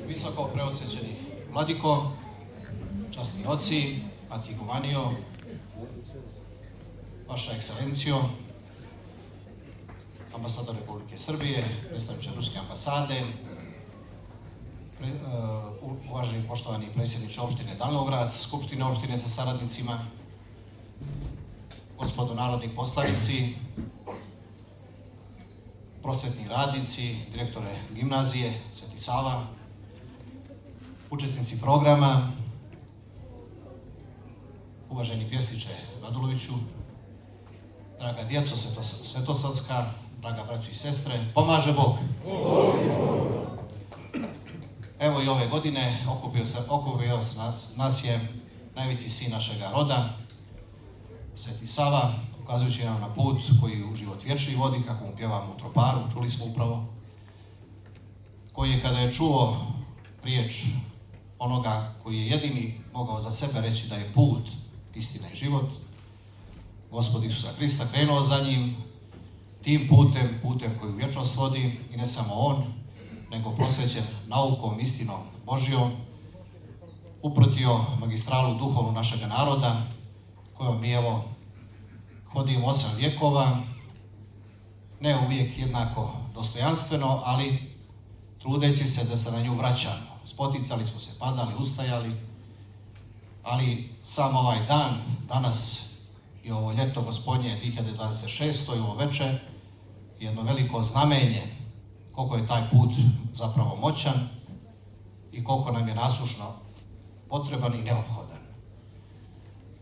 Visoko preosvećeni vladiko, časni oci, Atigovanio, vaša ekscelencijo, ambasador Republike Srbije, predstavniče Ruske ambasade, uvaženi poštovani predsjedniče opštine Danilograd, Skupštine opštine sa saradnicima, gospodo narodni poslanici, prosvetni radnici, direktore gimnazije Sveti Sava, učesnici programa, uvaženi pjesniče Raduloviću, draga djeco Svetosavska, draga braćo i sestre, pomaže Bog. Evo i ove godine okupio nas je najveći sin našega roda, Sveti Sava, ukazujući nam na put koji u život vječni vodi, kako mu pjevamo u troparu, čuli smo upravo, koji je kada je čuo riječ onoga koji je jedini mogao za sebe reći da je put, istina i život, Gospod Isusa Hrista, krenuo za njim, tim putem koji u vječnost vodi, i ne samo on, nego prosvećen naukom, istinom Božjom, upratio magistralu duhovnu našega naroda, kojom mi evo hodimo 8 vjekova, ne uvijek jednako dostojanstveno, ali trudeći se da se na nju vraćamo. Spoticali smo se, padali, ustajali, ali sam ovaj dan, danas i ovo ljeto gospodnje 2026. i ovo veče, jedno veliko znamenje koliko je taj put zapravo moćan i koliko nam je nasušno potreban i neophodan.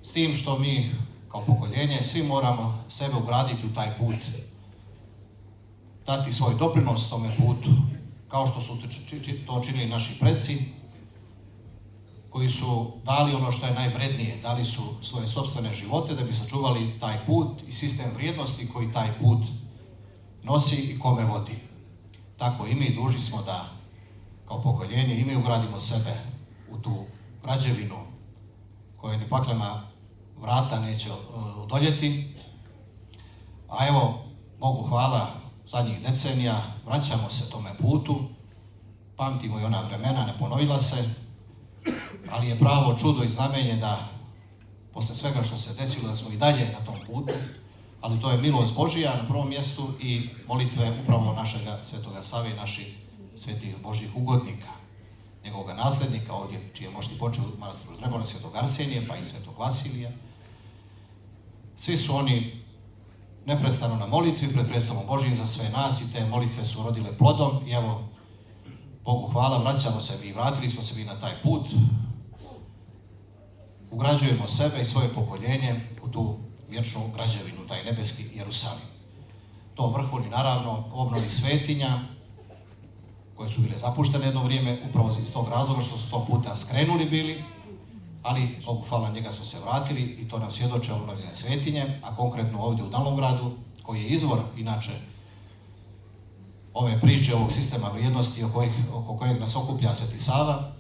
S tim što mi kao pokoljenje svi moramo sebe ugraditi u taj put, dati svoj doprinos tome putu, kao što su to činili naši preci, koji su dali ono što je najvrednije, dali su svoje sopstvene živote da bi sačuvali taj put i sistem vrijednosti koji taj put nosi i kome vodi. Tako i mi dužni smo da, kao pokoljenje, i mi ugradimo sebe u tu građevinu koja ni paklena vrata neće odoljeti. A evo, Bogu hvala, zadnjih decenija vraćamo se tome putu, pamtimo i ona vremena, ne ponovila se, ali je pravo čudo i znamenje da posle svega što se desilo da smo i dalje na tom putu, ali to je milost Božija na prvom mjestu i molitve upravo našega Svetoga Save i naših svetih Božjih ugodnika, njegovog nasljednika ovdje, čije mošti počeo u manastiru Trebone, Svetog Arsenija, pa i Svetog Vasilija. Svi su oni neprestano na molitvi pred predstavom Božjim za sve nas i te molitve su rodile plodom i evo, Bogu hvala, vraćamo se i vratili smo se mi na taj put, ugrađujemo sebe i svoje pokoljenje u tu vječnu građevinu, taj nebeski Jerusalim. To vrhuni naravno obnovi svetinja, koje su bile zapuštene jedno vrijeme, upravo iz tog razloga što su to puta skrenuli bili, ali Bogu hvala, njega smo se vratili i to nam svjedoče obnovljene svetinje, a konkretno ovdje u Dalnogradu, koji je izvor, inače, ove priče, ovog sistema vrijednosti oko kojeg nas okuplja Sveti Sava,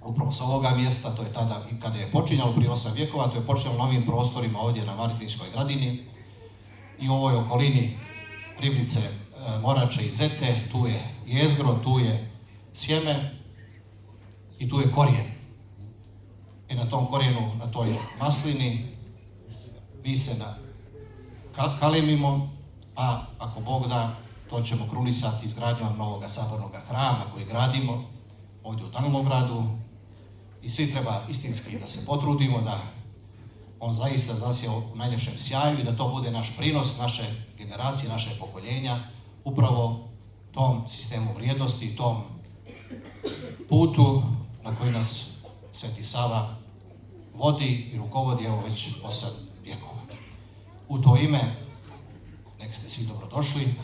upravo s ovoga mjesta, to je tada i kada je počinjalo prije 8 vjekova, to je počinjalo na novim prostorima ovdje na Maritvinskoj gradini i u ovoj okolini Ribnice, Morače i Zete, tu je jezgro, tu je sjeme i tu je korijen. I na tom korijenu, na toj maslini, mi se kalemimo, a ako Bog da, to ćemo krunisati izgradnjom novog sabornog hrama koji gradimo ovdje u Dalnogradu i svi treba istinski da se potrudimo da on zaista zasije u najljepšem sjaju i da to bude naš prinos, naše generacije, naše pokoljenja, upravo tom sistemu vrijednosti, tom putu na koji nas Sveti Sava vodi i rukovodi evo već 8 vjekova. U to ime, nek ste svi dobrodošli,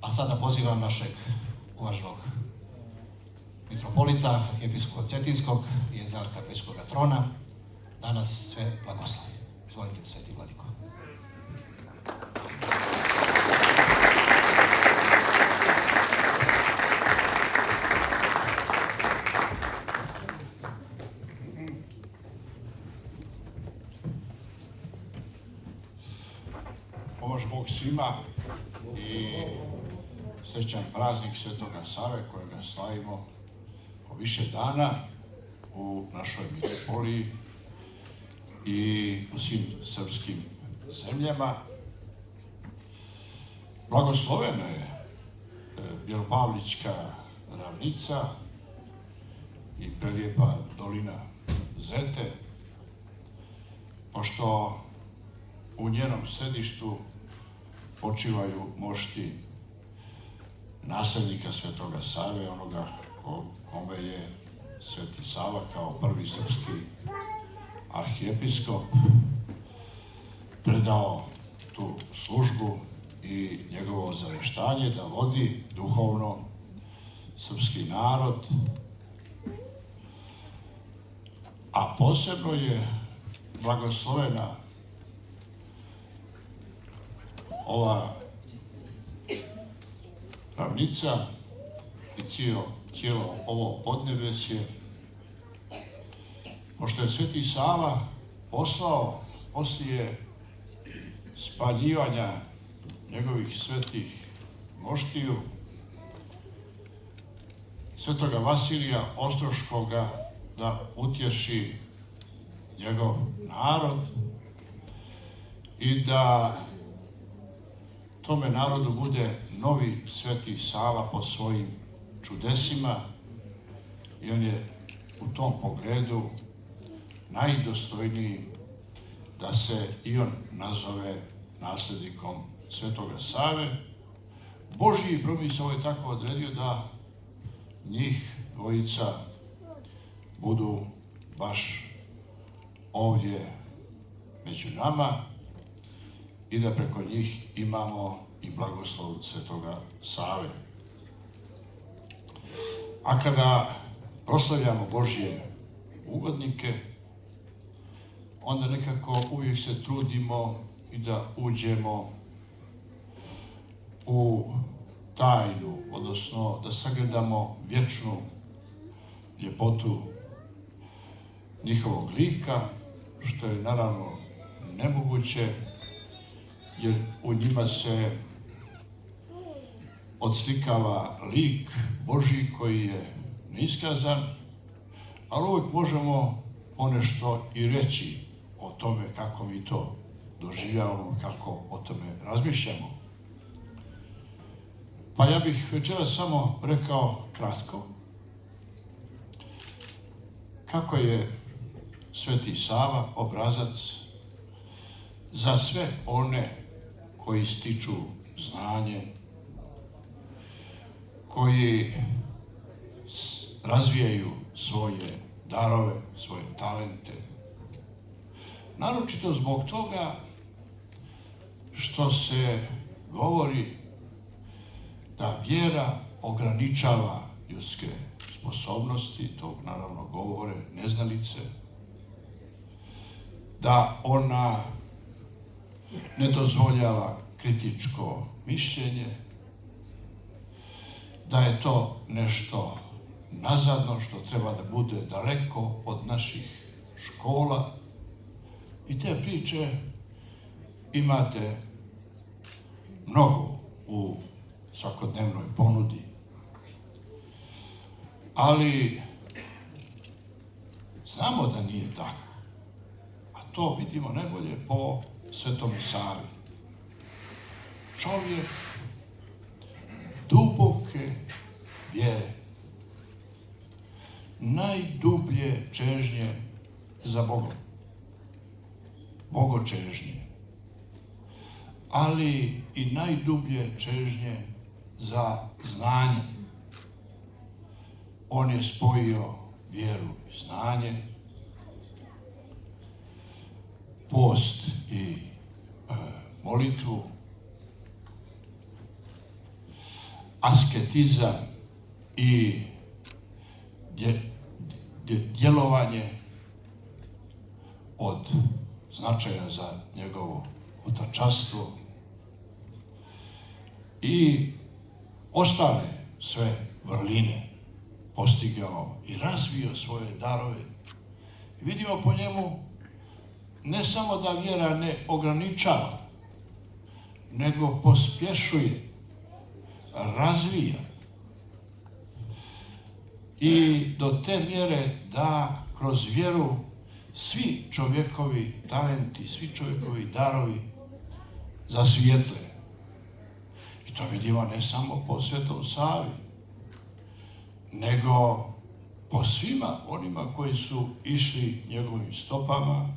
a sada pozivam našeg uvaženog mitropolita, arhijepiskopa Cetinskog i egzarha Pećkoga trona, da nas sve blagoslovi. Izvolite, Sveti Vladiko. Pomož Bog svima i srećan praznik Svetoga Save kojega slavimo po više dana u našoj mitropoliji i u svim srpskim zemljama. Blagoslovena je Bjelopavlička ravnica i prelijepa dolina Zete, pošto u njenom središtu počivaju mošti nasljednika Svetoga Save, onoga kome je Sveti Sava kao prvi srpski arhijepiskop predao tu službu i njegovo zaveštanje da vodi duhovno srpski narod, a posebno je blagoslovena ova ravnica i cijelo ovo podnebesje, pošto je Sveti Sava poslao poslije spaljivanja njegovih svetih moštiju Svetoga Vasilija Ostroškoga da utješi njegov narod i da tome narodu bude novi Sveti Sava po svojim čudesima i on je u tom pogledu najdostojniji da se i on nazove nasljednikom Svetoga Save. Božji promisao je tako odredio da njih dvojica budu baš ovdje među nama i da preko njih imamo i blagoslov Svetoga Save. A kada proslavljamo Božje ugodnike, onda nekako uvijek se trudimo i da uđemo u tajnu, odnosno da sagledamo vječnu ljepotu njihovog lika, što je naravno nemoguće, jer u njima se odslikava lik Božji koji je neiskazan, ali uvijek možemo ponešto i reći o tome kako mi to doživljavamo, kako o tome razmišljamo. Pa ja bih večeras samo rekao kratko kako je Sveti Sava obrazac za sve one koji stiču znanje, koji razvijaju svoje darove, svoje talente. Naročito zbog toga što se govori da vjera ograničava ljudske sposobnosti, tog naravno govore neznalice, da ona ne dozvoljava kritičko mišljenje, da je to nešto nazadno što treba da bude daleko od naših škola. I te priče imate mnogo u svakodnevnoj ponudi. Ali znamo da nije tako. A to vidimo najbolje po Svetome Savi. Čovjek duboke vjere, najdublje čežnje za Bogom, bogočežnje, ali i najdublje čežnje za znanje. On je spojio vjeru i znanje, post i molitvu, asketizam i djelovanje od značaja za njegovo otačanstvo i ostale sve vrline postigao i razvio svoje darove. Vidimo po njemu ne samo da vjera ne ograničava, nego pospješuje, razvija i do te mjere da kroz vjeru svi čovjekovi talenti, svi čovjekovi darovi zasvijetle. I to vidimo ne samo po Svetom Savi, nego po svima onima koji su išli njegovim stopama,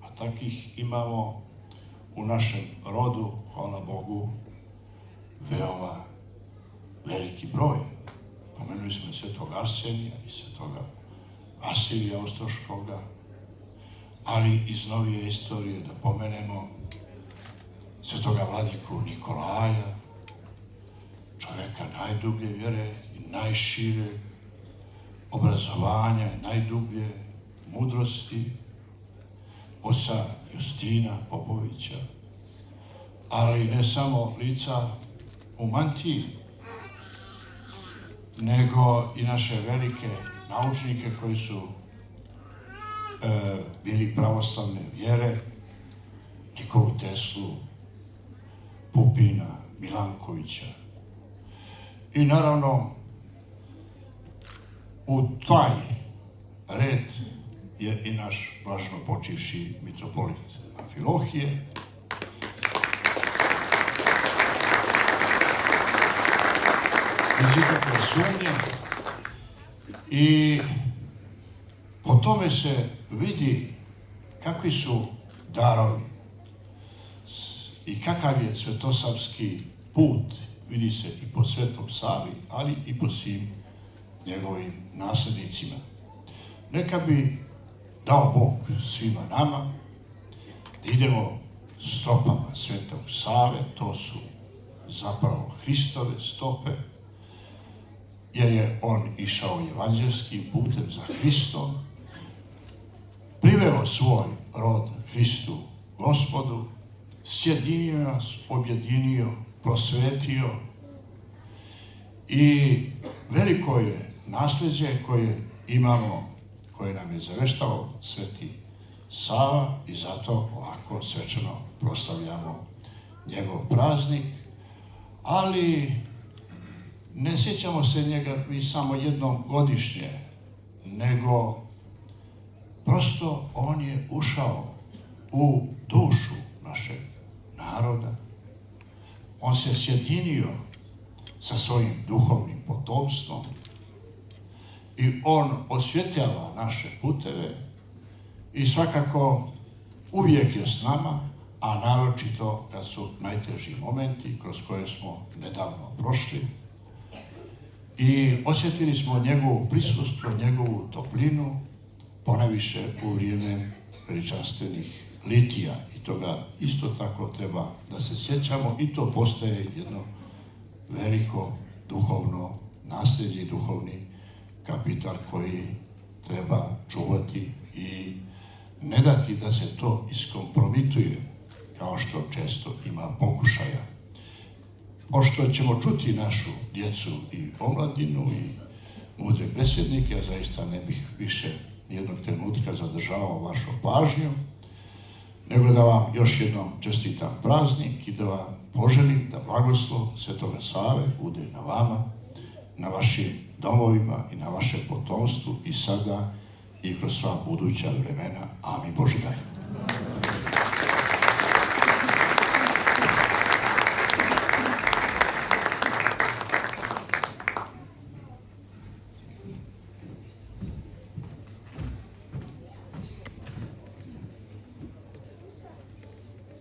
a takih imamo u našem rodu, hvala Bogu, veoma veliki broj. Pomenuli smo Svetog Arsenija i Svetoga Vasilija Ostroškoga, ali iz novije istorije da pomenemo Svetoga vladiku Nikolaja, čovjeka najdublje vjere i najšire obrazovanja, najdublje mudrosti, oca Justina Popovića, ali ne samo lica u mantiji, nego i naše velike naučnike koji su bili pravoslavne vjere, Nikolu Teslu, Pupina, Milankovića. I naravno, u taj red je i naš blaženo počivši mitropolit Amfilohije, bez ikakve sumnje, i po tome se vidi kakvi su darovi i kakav je svetosavski put, vidi se i po Svetom Savi, ali i po svim njegovim naslednicima. Neka bi dao Bog svima nama da idemo stopama Svetog Save, to su zapravo Hristove stope, jer je on išao evanđelskim putem za Hristom, priveo svoj rod Hristu Gospodu, sjedinio nas, objedinio, prosvetio i veliko je nasljeđe koje imamo, koje nam je zaveštao Sveti Sava i zato ovako svečano proslavljamo njegov praznik, ali ne sjećamo se njega mi samo jednom godišnje, nego prosto on je ušao u dušu naše naroda. On se sjedinio sa svojim duhovnim potomstvom i on osvjetljava naše puteve i svakako uvijek je s nama, a naročito kad su najteži momenti kroz koje smo nedavno prošli. I osjetili smo njegovo prisustvo, njegovu toplinu, ponajviše u vrijeme veličanstvenih litija. I toga isto tako treba da se sjećamo i to postaje jedno veliko duhovno nasljeđe, duhovni kapital koji treba čuvati i ne dati da se to iskompromituje, kao što često ima pokušaja. Pošto ćemo čuti našu djecu i omladinu i mudre besednike, ja zaista ne bih više nijednog trenutka zadržavao vašu pažnju, nego da vam još jednom čestitam praznik i da vam poželim da blagoslov Svetoga Save bude na vama, na vašim domovima i na vašem potomstvu i sada i kroz sva buduća vremena. Amin. Bože daj.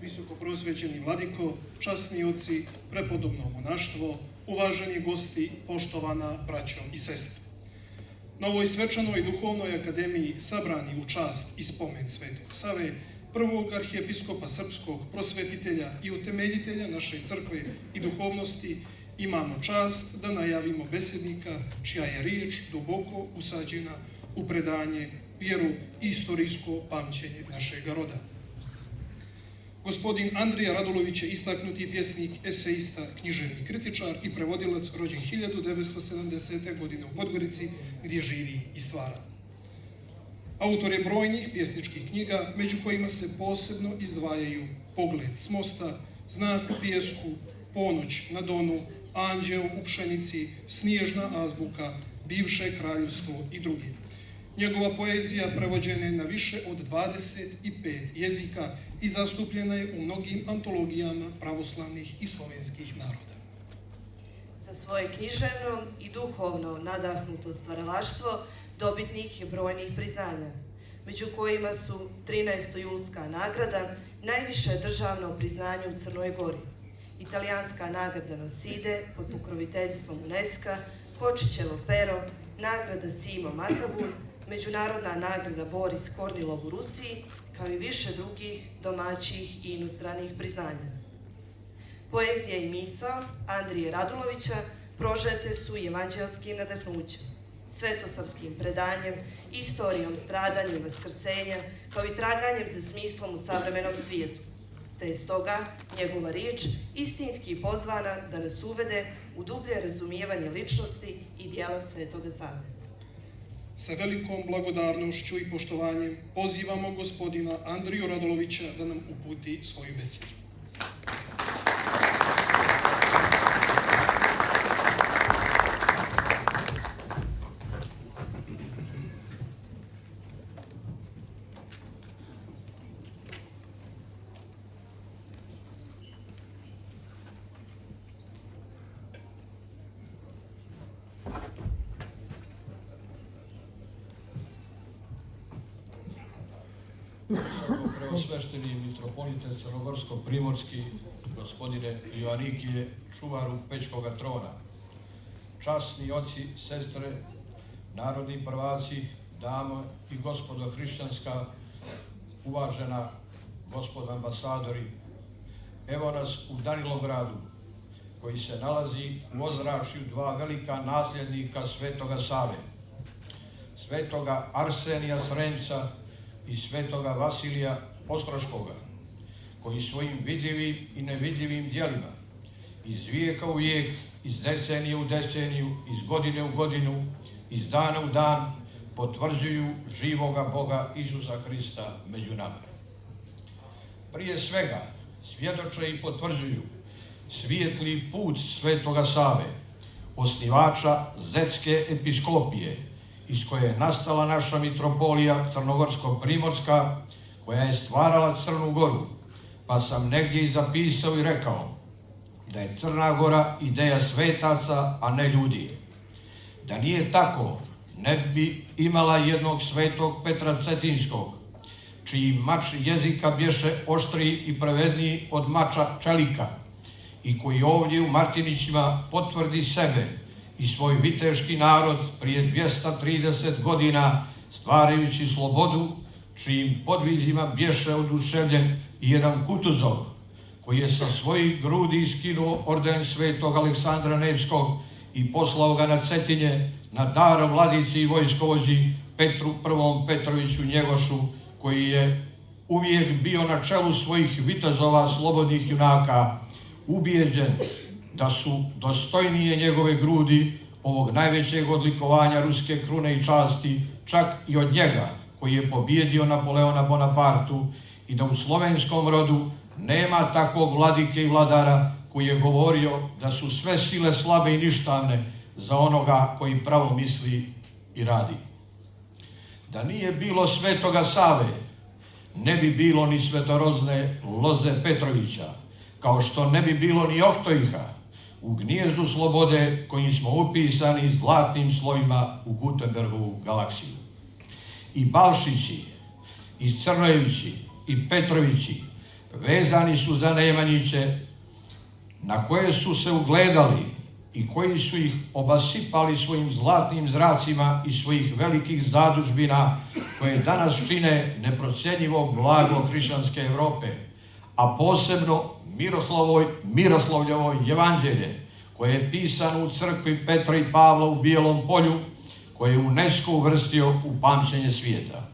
Visokoprosvećeni vladiko, časni oci, prepodobno monaštvo, uvaženi gosti, poštovana braćo i sestre. Na ovoj svečanoj duhovnoj akademiji sabrani u čast i spomen Svetog Save, prvog arhijepiskopa srpskog, prosvetitelja i utemeljitelja naše crkve i duhovnosti, imamo čast da najavimo besednika čija je riječ duboko usađena u predanje, vjeru i istorijsko pamćenje našeg roda. Gospodin Andrija Radulović je istaknuti pjesnik, esejista, književni kritičar i prevodilac, rođen 1970. godine u Podgorici, gdje živi i stvara. Autor je brojnih pjesničkih knjiga, među kojima se posebno izdvajaju Pogled s mosta, Znak u pijesku, Ponoć na Donu, Anđeo u pšenici, Snježna azbuka, Bivše kraljevstvo i drugi. Njegova poezija prevođena je na više od 25 jezika i zastupljena je u mnogim antologijama pravoslavnih i slovenskih naroda. Za svoje književno i duhovno nadahnuto stvaralaštvo dobitnik je brojnih priznanja, među kojima su 13. julska nagrada, najviše državno priznanje u Crnoj Gori, italijanska nagrada Noside pod pokroviteljstvom UNESCO, Kočićevo pero, nagrada Simo Matavulj, međunarodna nagrada Boris Kornilov u Rusiji, kao i više drugih domaćih i inostranih priznanja. Poezija i misao Andrije Radulovića prožete su evanđelskim nadahnućem, svetosavskim predanjem, istorijom stradanja i vaskrsenja, kao i traganjem za smislom u savremenom svijetu, te je stoga njegova riječ istinski pozvana da nas uvede u dublje razumijevanje ličnosti i dijela Svetoga Save. Sa velikom blagodarnošću i poštovanjem pozivamo gospodina Andriju Radulovića da nam uputi svoju besedu. Preosvešteni mitropolite Crnogorsko-primorski, gospodine Joanikije, čuvaru Pećkoga trona, časni oci, sestre, narodni prvaci, dama i gospodo hrišćanska, uvažena gospodo ambasadori, evo nas u Danilogradu, koji se nalazi u ozračju dva velika nasljednika Svetoga Save, Svetoga Arsenija Srenjca i Svetoga Vasilija Ostroškoga, koji svojim vidljivim i nevidljivim djelima iz vijeka u vijek, iz decenije u deceniju, iz godine u godinu, iz dana u dan potvrđuju živoga Boga Isusa Hrista među nama. Prije svega svjedoče i potvrđuju svijetli put Svetoga Save, osnivača Zetske episkopije, iz koje je nastala naša mitropolija Crnogorsko-primorska, koja je stvarala Crnu Goru, pa sam negdje i zapisao i rekao da je Crna Gora ideja svetaca, a ne ljudi. Da nije tako, ne bi imala jednog svetog Petra Cetinskog, čiji mač jezika bješe oštriji i pravedniji od mača čelika i koji ovdje u Martinićima potvrdi sebe i svoj viteški narod prije 230 godina stvarajući slobodu, čijim podvizima bješe oduševljen i jedan Kutuzov, koji je sa svojih grudi skinuo orden svetog Aleksandra Nevskog i poslao ga na Cetinje na dar vladici i vojskovođi Petru I. Petroviću Njegošu, koji je uvijek bio na čelu svojih vitezova slobodnih junaka, ubijeđen da su dostojnije njegove grudi ovog najvećeg odlikovanja ruske krune i časti, čak i od njega, koji je pobjedio Napoleona Bonapartu, i da u slovenskom rodu nema takvog vladike i vladara koji je govorio da su sve sile slabe i ništavne za onoga koji pravo misli i radi. Da nije bilo Svetoga Save, ne bi bilo ni svetorozne Loze Petrovića, kao što ne bi bilo ni Oktoiha u gnijezdu slobode kojim smo upisani zlatnim slovima u Gutenbergovu galaksiju. I Balšići, i Crnojevići, i Petrovići vezani su za Nemanjiće, na koje su se ugledali i koji su ih obasipali svojim zlatnim zracima i svojih velikih zadužbina koje danas čine neprocjenjivo blago hrišćanske Evrope, a posebno Miroslavljevo evanđelje, koje je pisano u crkvi Petra i Pavla u Bijelom polju, koje je UNESCO uvrstio u pamćenje svijeta.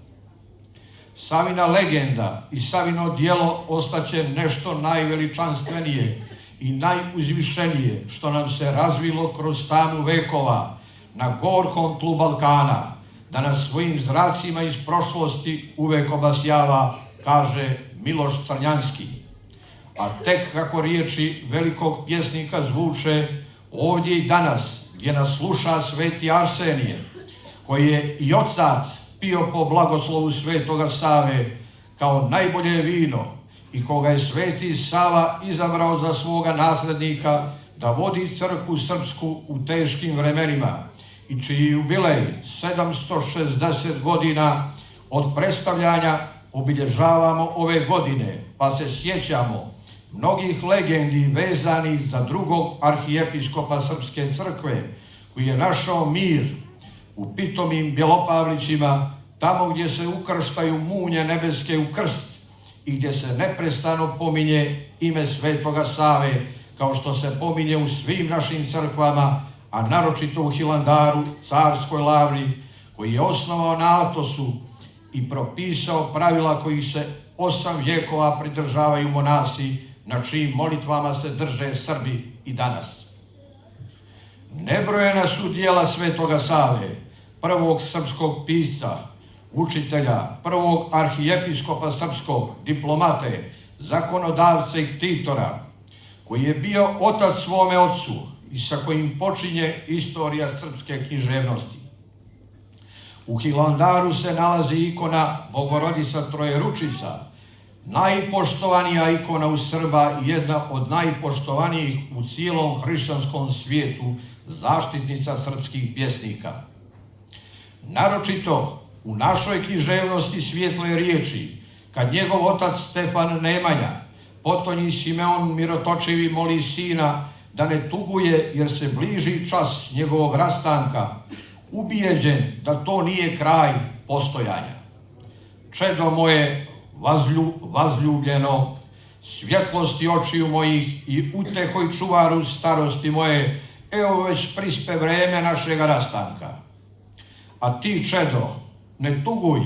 Savina legenda i Savino djelo ostaće nešto najveličanstvenije i najuzvišenije što nam se razvilo kroz tamu vekova na gorkom tlu Balkana, da nas svojim zracima iz prošlosti uvek obasjava, kaže Miloš Crnjanski. A tek kako riječi velikog pjesnika zvuče ovdje i danas, gdje nas sluša sveti Arsenije, koji je i ocat pio po blagoslovu svetoga Save kao najbolje vino i koga je sveti Sava izabrao za svoga naslednika da vodi crkvu srpsku u teškim vremenima i čiji jubilej 760 godina od predstavljanja obilježavamo ove godine, pa se sjećamo mnogih legendi vezanih za drugog arhijepiskopa Srpske crkve, koji je našao mir u pitomim Bjelopavlićima, tamo gdje se ukrštaju munje nebeske u krst i gdje se neprestano pominje ime svetoga Save, kao što se pominje u svim našim crkvama, a naročito u Hilandaru, carskoj lavri, koji je osnovao na Atosu i propisao pravila kojih se 8 vjekova pridržavaju monasi, na čijim molitvama se drže Srbi i danas. Nebrojena su dijela svetoga Save, prvog srpskog pisca, učitelja, prvog arhijepiskopa srpskog, diplomate, zakonodavca i ktitora, koji je bio otac svome ocu i sa kojim počinje istorija srpske književnosti. U Hilandaru se nalazi ikona Bogorodica Trojeručica, najpoštovanija ikona u Srba i jedna od najpoštovanijih u cijelom hrišćanskom svijetu, zaštitnica srpskih pjesnika. Naročito u našoj književnosti svijetle riječi, kad njegov otac Stefan Nemanja, potonji Simeon Mirotočevi moli sina da ne tuguje jer se bliži čas njegovog rastanka, ubijeđen da to nije kraj postojanja. Čedo moje vazljubljeno, svjetlosti očiju mojih i utehoj čuvaru starosti moje, evo već prispe vreme našega rastanka. A ti, čedo, ne tuguj,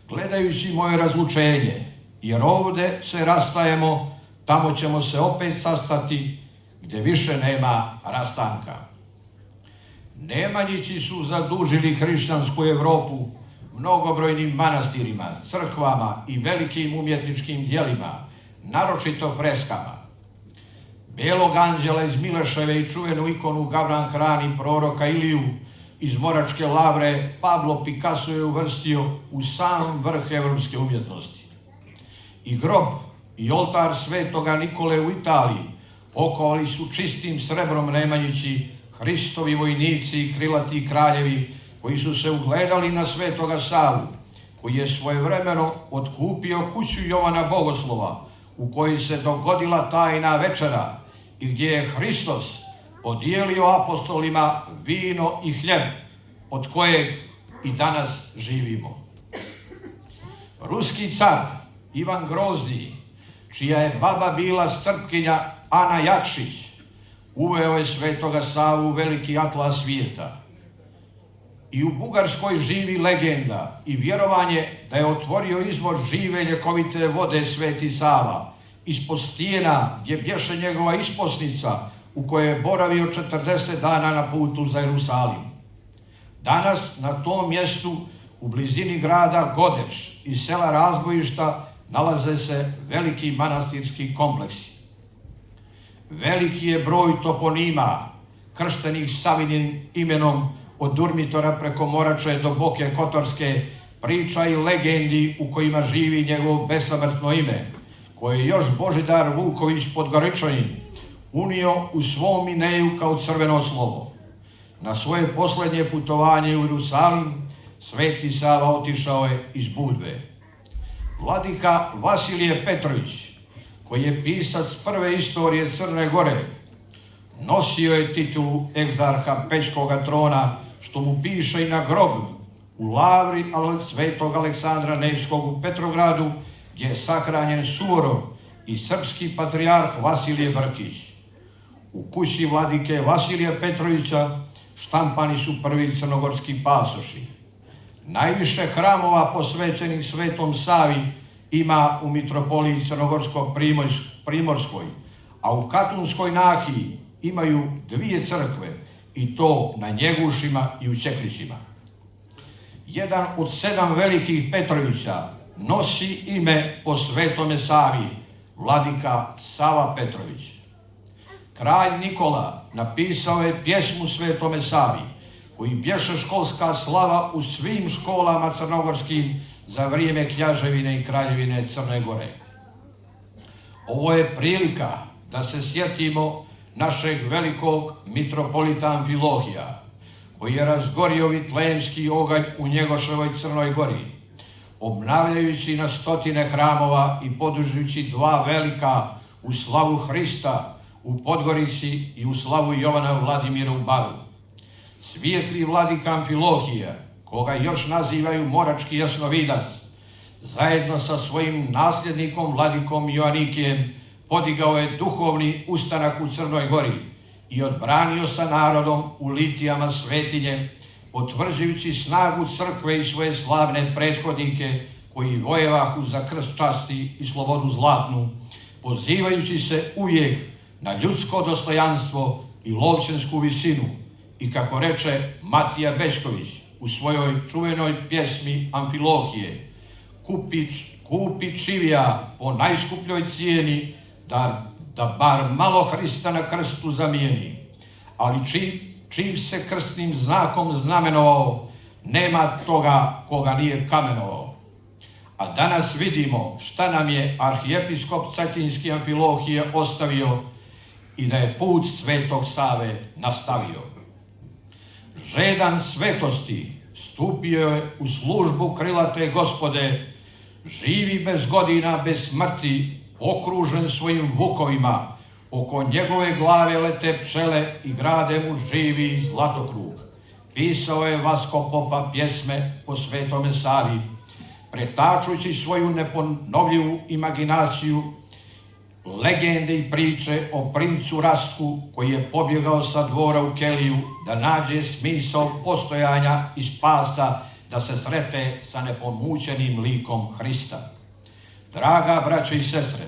gledajući moje razlučenje, jer ovde se rastajemo, tamo ćemo se opet sastati, gdje više nema rastanka. Nemanjići su zadužili hrišćansku Evropu mnogobrojnim manastirima, crkvama i velikim umjetničkim djelima, naročito freskama. Belog anđela iz Mileševe i čuvenu ikonu Gavran Hrani proroka Iliju iz Moračke lavre Pablo Picasso je uvrstio u sam vrh evropske umjetnosti. I grob i oltar svetoga Nikole u Italiji okovali su čistim srebrom Nemanjići Hristovi vojnici i krilati kraljevi koji su se ugledali na svetoga Savu, koji je svojevremeno otkupio kuću Jovana Bogoslova u kojoj se dogodila tajna večera i gdje je Hristos podijelio apostolima vino i hljeb od kojeg i danas živimo. Ruski car Ivan Grozni, čija je baba bila Strpkinja Ana Jakšić, uveo je svetoga Savu u veliki atlas svijeta. I u Bugarskoj živi legenda i vjerovanje da je otvorio izvor žive ljekovite vode Sveti Sava ispod stijena gdje bješe njegova isposnica u kojoj je boravio 40 dana na putu za Jerusalim. Danas na tom mjestu u blizini grada Godeč i sela Razbojišta nalaze se veliki manastirski kompleksi. Veliki je broj toponima krštenih Savinim imenom od Durmitora preko Morače do Boke Kotorske, priča i legendi u kojima živi njegovo besamrtno ime, koje je još Božidar Vuković Podgoričanin unio u svom ineju kao crveno slovo. Na svoje posljednje putovanje u Jerusalim Sveti Sava otišao je iz Budve. Vladika Vasilije Petrović, koji je pisac prve istorije Crne Gore, nosio je titulu egzarha Pećkoga trona, što mu piše i na grobu u lavri svetog Aleksandra Nevskog u Petrogradu, gdje je sahranjen Suvorov i srpski patrijarh Vasilije Brkić. U kući vladike Vasilija Petrovića štampani su prvi crnogorski pasoši. Najviše hramova posvećenih Svetom Savi ima u mitropoliji Crnogorsko-Primorskoj, a u Katunskoj nahiji imaju 2 crkve, i to na Njegušima i u Čeklićima. Jedan od 7 velikih Petrovića nosi ime po Svetome Savi, vladika Sava Petrović. Kralj Nikola napisao je pjesmu Svetome Savi, koji bješe školska slava u svim školama crnogorskim za vrijeme Knjaževine i Kraljevine Crne Gore. Ovo je prilika da se sjetimo našeg velikog mitropolita Amfilohija, koji je razgorio vitlemski oganj u Njegoševoj Crnoj Gori, obnavljajući na stotine hramova i podižući 2 velika u slavu Hrista u Podgorici i u slavu Jovana Vladimira u Baru. Svijetli vladika Amfilohije, koga još nazivaju Morački jasnovidac, zajedno sa svojim nasljednikom vladikom Joanikijem podigao je duhovni ustanak u Crnoj Gori i odbranio sa narodom u litijama svetinje, potvrđujući snagu crkve i svoje slavne prethodnike koji vojevahu za krst časti i slobodu zlatnu, pozivajući se uvijek na ljudsko dostojanstvo i lovčensku visinu. I kako reče Matija Bećković u svojoj čuvenoj pjesmi Amfilohije, kupi čivija po najskupljoj cijeni, da bar malo Hrista na krstu zamijeni. Ali čim se krstnim znakom znamenovao, nema toga koga nije kamenovao. A danas vidimo šta nam je arhijepiskop Cetinski Amfilohije ostavio i da je put Svetog Save nastavio. Žedan svetosti stupio je u službu krilate Gospode, živi bez godina, bez smrti, okružen svojim vukovima, oko njegove glave lete pčele i grade mu živi zlatokrug. Pisao je Vasko Popa pjesme po Svetome Savi, pretačući svoju neponovljivu imaginaciju legende i priče o princu Rastku koji je pobjegao sa dvora u Keliju da nađe smisao postojanja i spasa, da se srete sa nepomućenim likom Hrista. Draga braćo i sestre,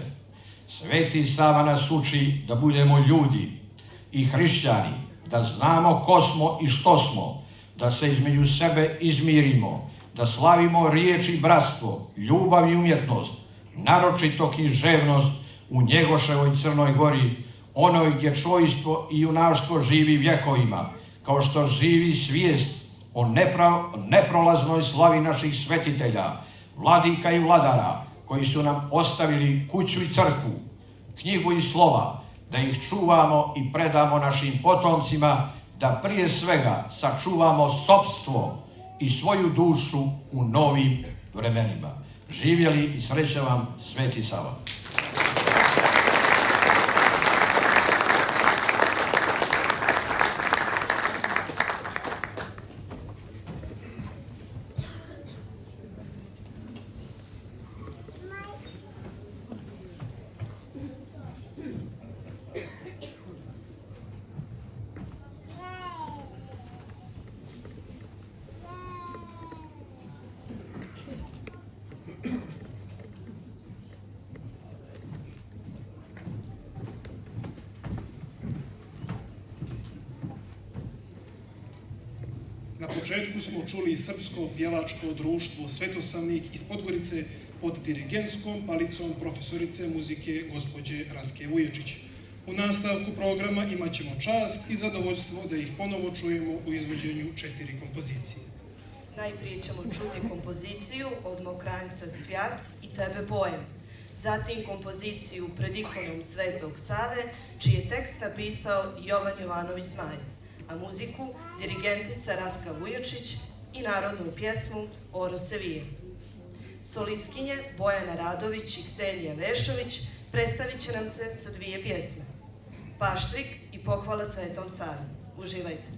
Sveti Sava nas uči da budemo ljudi i hrišćani, da znamo ko smo i što smo, da se između sebe izmirimo, da slavimo riječ i bratstvo, ljubav i umjetnost, naročito književnost u Njegoševoj Crnoj Gori, onoj gdje čojstvo i junaštvo živi vjekovima, kao što živi svijest o neprolaznoj slavi naših svetitelja, vladika i vladara, koji su nam ostavili kuću i crkvu, knjigu i slova, da ih čuvamo i predamo našim potomcima, da prije svega sačuvamo sopstvo i svoju dušu u novim vremenima. Živjeli i sreća vam, Sveti Sava. Na početku smo čuli srpsko pjevačko društvo Svetosavnik iz Podgorice pod dirigentskom palicom profesorice muzike gospođe Ratke Vuječić. U nastavku programa imat ćemo čast i zadovoljstvo da ih ponovo čujemo u izvođenju 4 kompozicije. Najprije ćemo čuti kompoziciju od Mokranjca Svjat i Tebe bojem. Zatim kompoziciju Pred ikonom Svetog Save, čiji je tekst napisao Jovan Jovanović Zmaj, a muziku dirigentica Ratka Vuječić i narodnu pjesmu Oro se vije. Solistkinje Bojana Radović i Ksenija Vešović predstavit će nam se sa 2 pjesme. Paštrik i Pohvala Svetom Savi. Uživajte.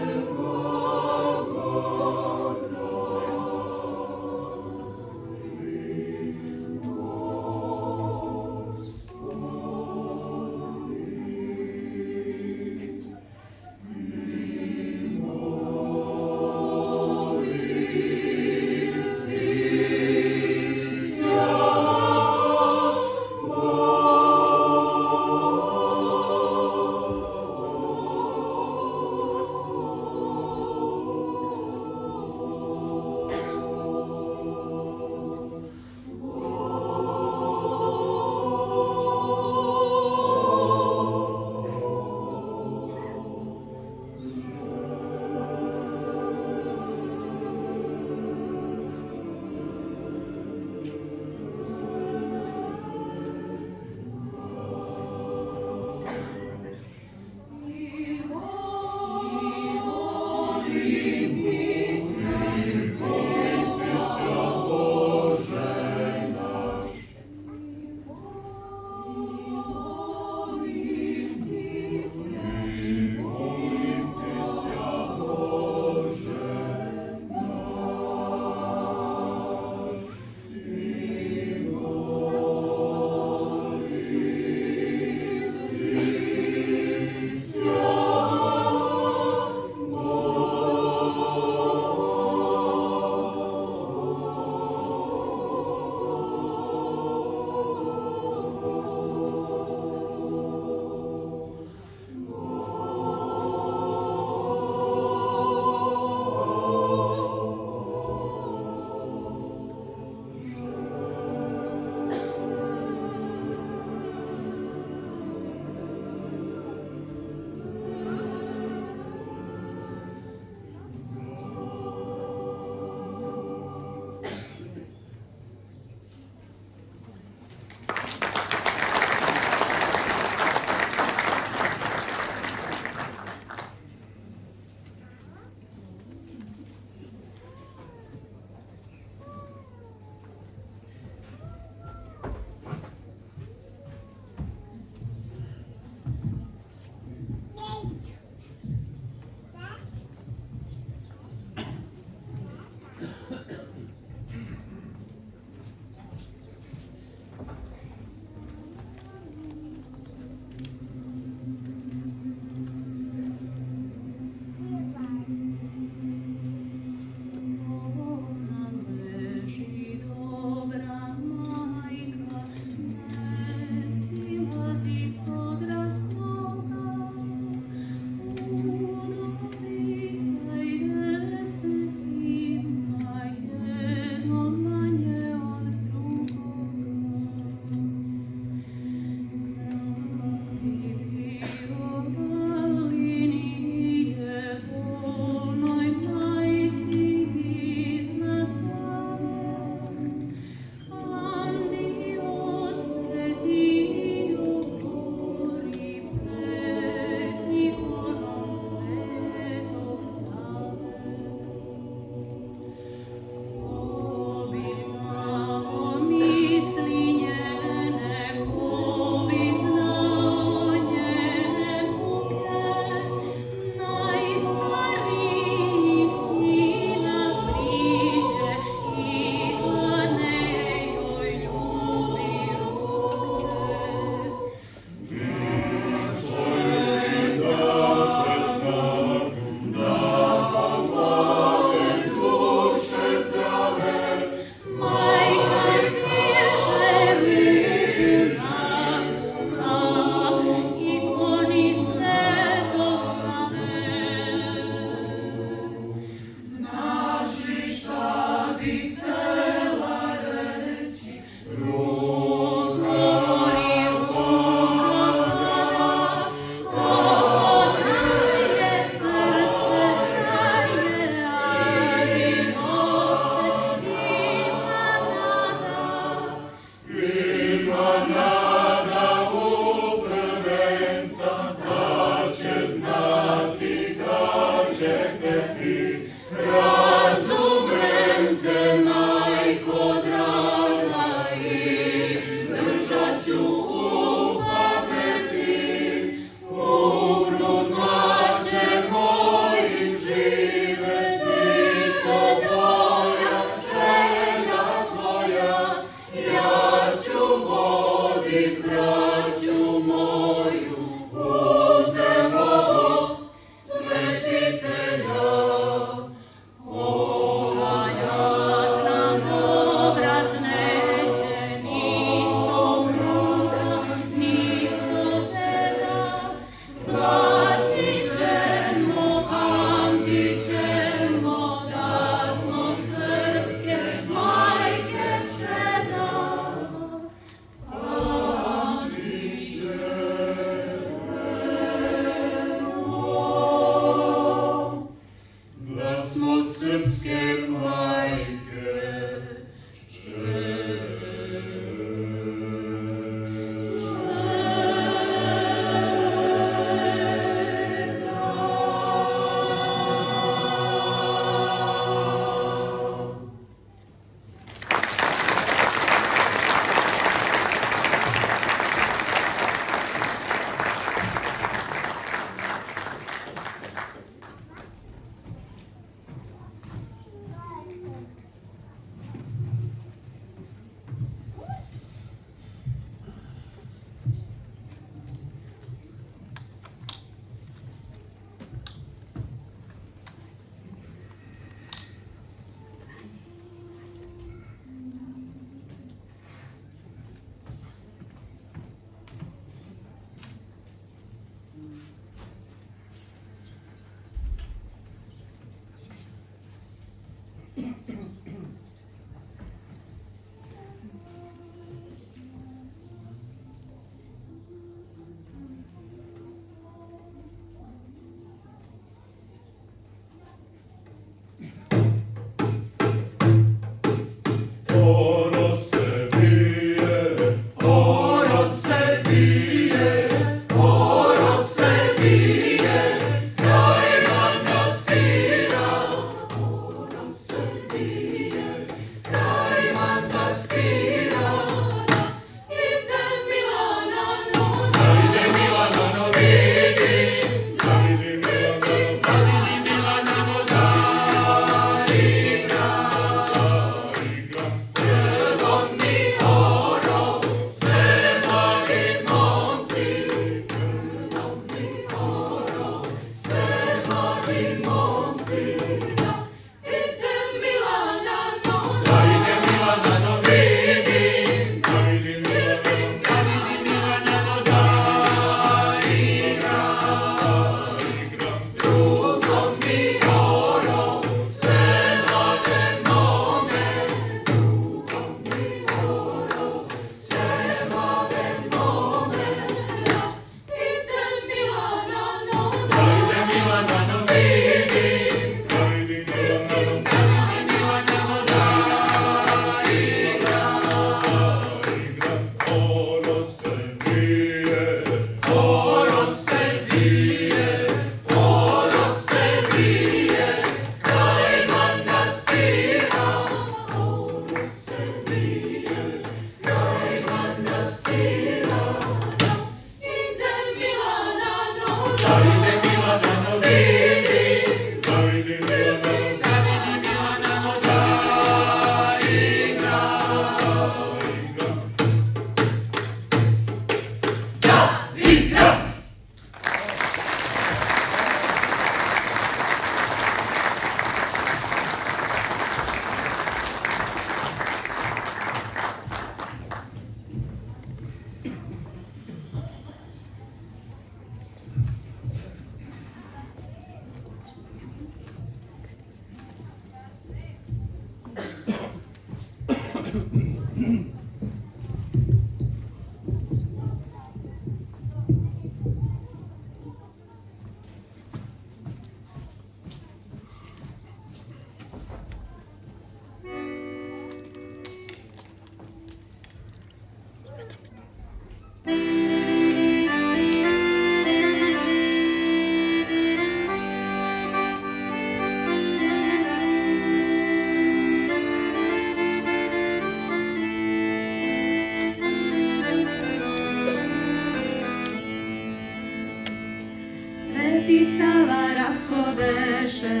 više.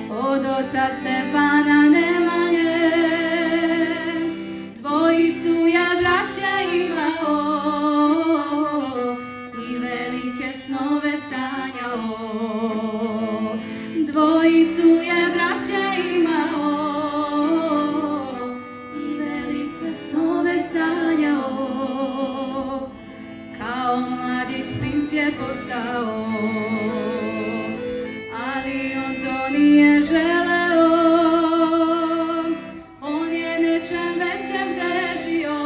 Od oca Stefana Nemanje, dvojicu je braća imao i velike snove sanjao. Dvojicu je braća imao i velike snove sanjao. Kao mladić princ je postao, ali on to nije želeo. On je nečem većem težio,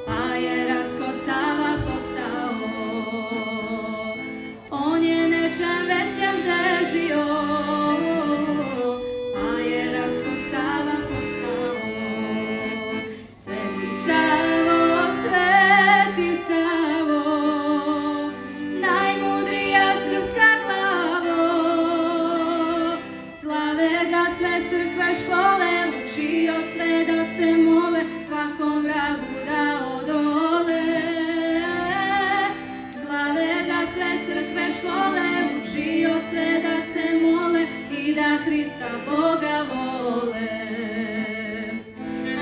pa je Rasko Sava postao. On je nečem većem težio, pa je Rasko Sava postao. Sveti Savo, Sveti Savo, najmudrija srpska glavo, slave ga sve crkve, škole, učio sve da se mole, svakom vragu da odole. Slave ga sve crkve, škole, učio sve da se mole i da Hrista Boga vole.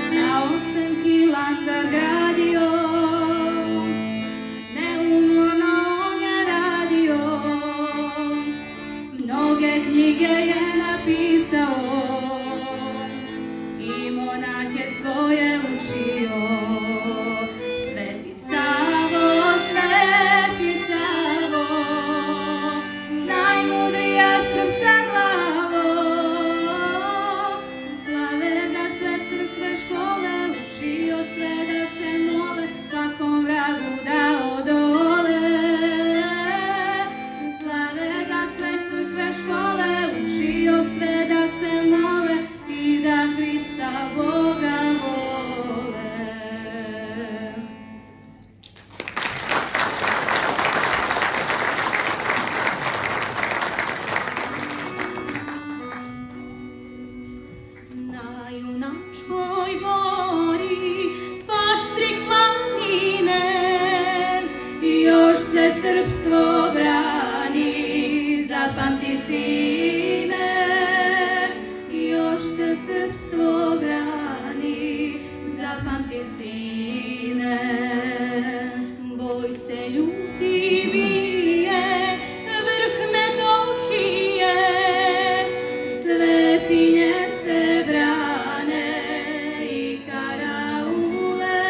Sa ocem Hilandar gradio, neumorno on je radio, mnoge knjige je napisao i monahe svoje učio. Sveti Savo, Sveti Savo, najmudrija srpska glavo, slave ga sve crkve, škole, učio sve da se mole, svakom vragu da odole. Slave ga sve crkve, škole, učio sve da se mole i da Hrista Boga vole. Na junačkoj gori Paštrik planine, još se srpstvo brani, zapamti sine. Još se srpstvo brani, zapamti sine. Boj se ljuti bije, vrh Metohije, svetinje se brane i karaule,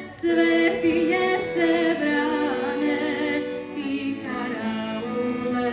svetinje se brane i karaule.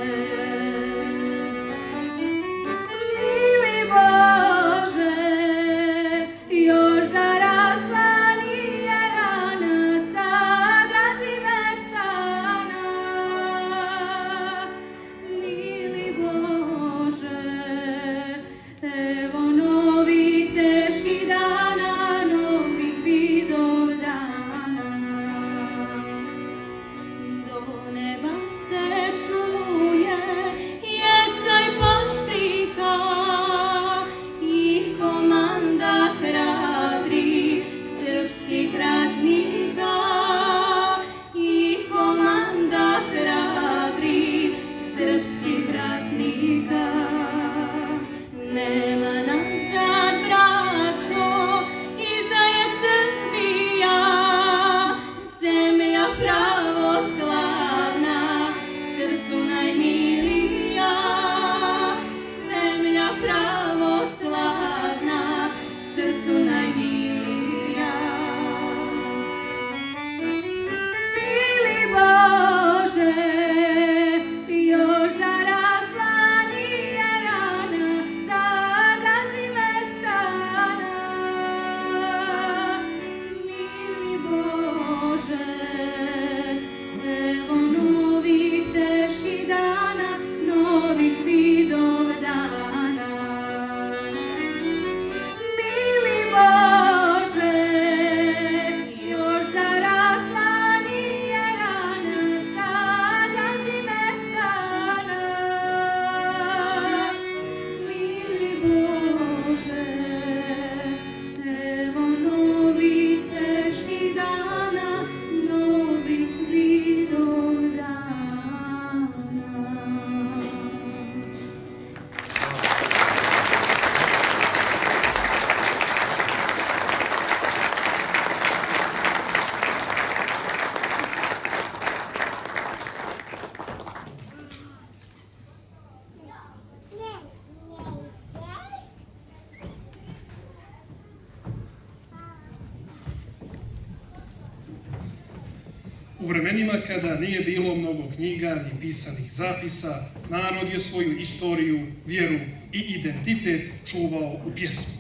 U vremenima kada nije bilo mnogo knjiga ni pisanih zapisa, narod je svoju istoriju, vjeru i identitet čuvao u pjesmi.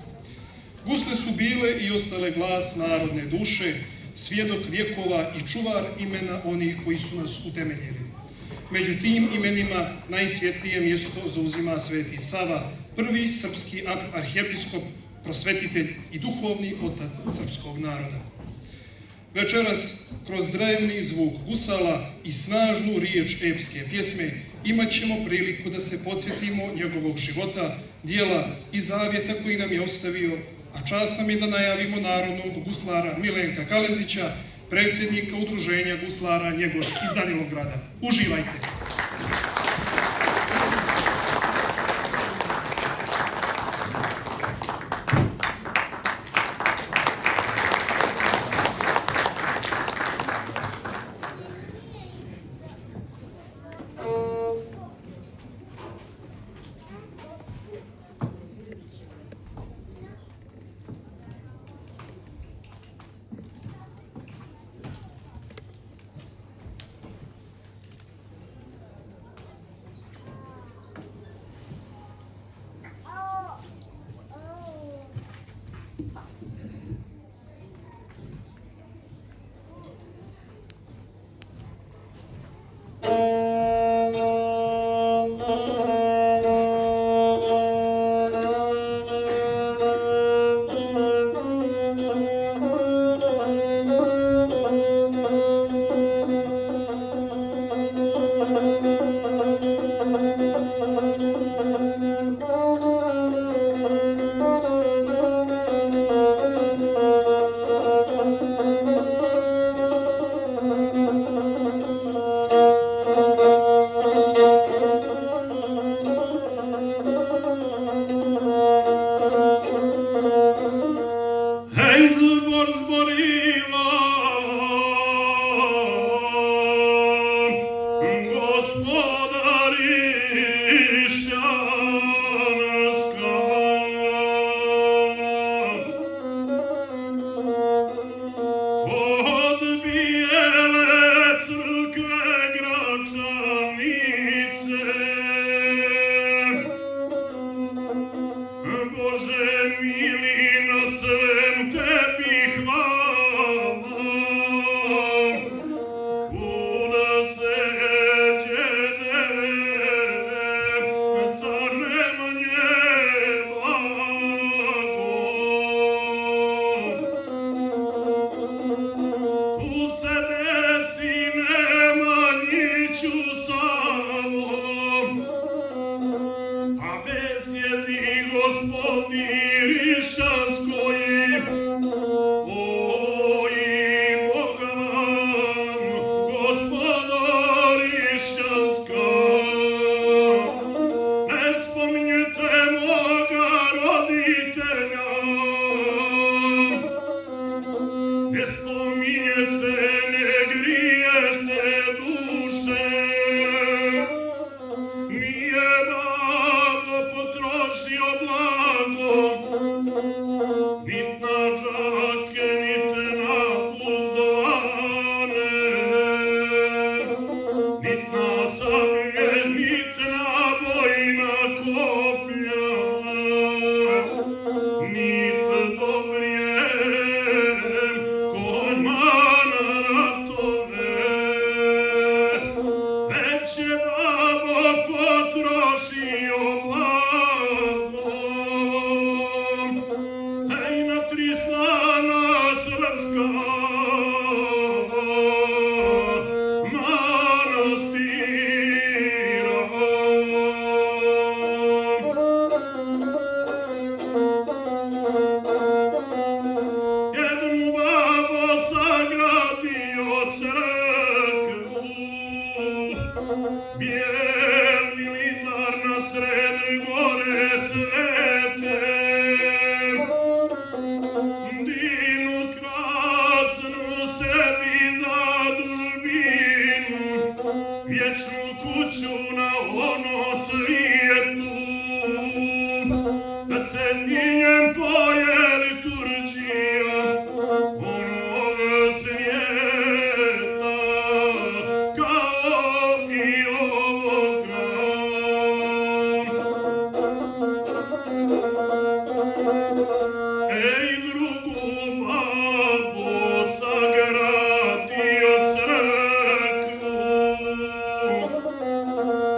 Gusle su bile i ostale glas narodne duše, svjedok vjekova i čuvar imena onih koji su nas utemeljili. Među tim imenima najsvjetlije mjesto zauzima Sveti Sava, prvi srpski arhijepiskop, prosvetitelj i duhovni otac srpskog naroda. Večeras, kroz drevni zvuk gusala i snažnu riječ epske pjesme, imat ćemo priliku da se podsjetimo njegovog života, dijela i zavjeta koji nam je ostavio, a čast nam je da najavimo narodnog guslara Milenka Kalezića, predsjednika Udruženja guslara Njegov iz Danilovgrada. Uživajte!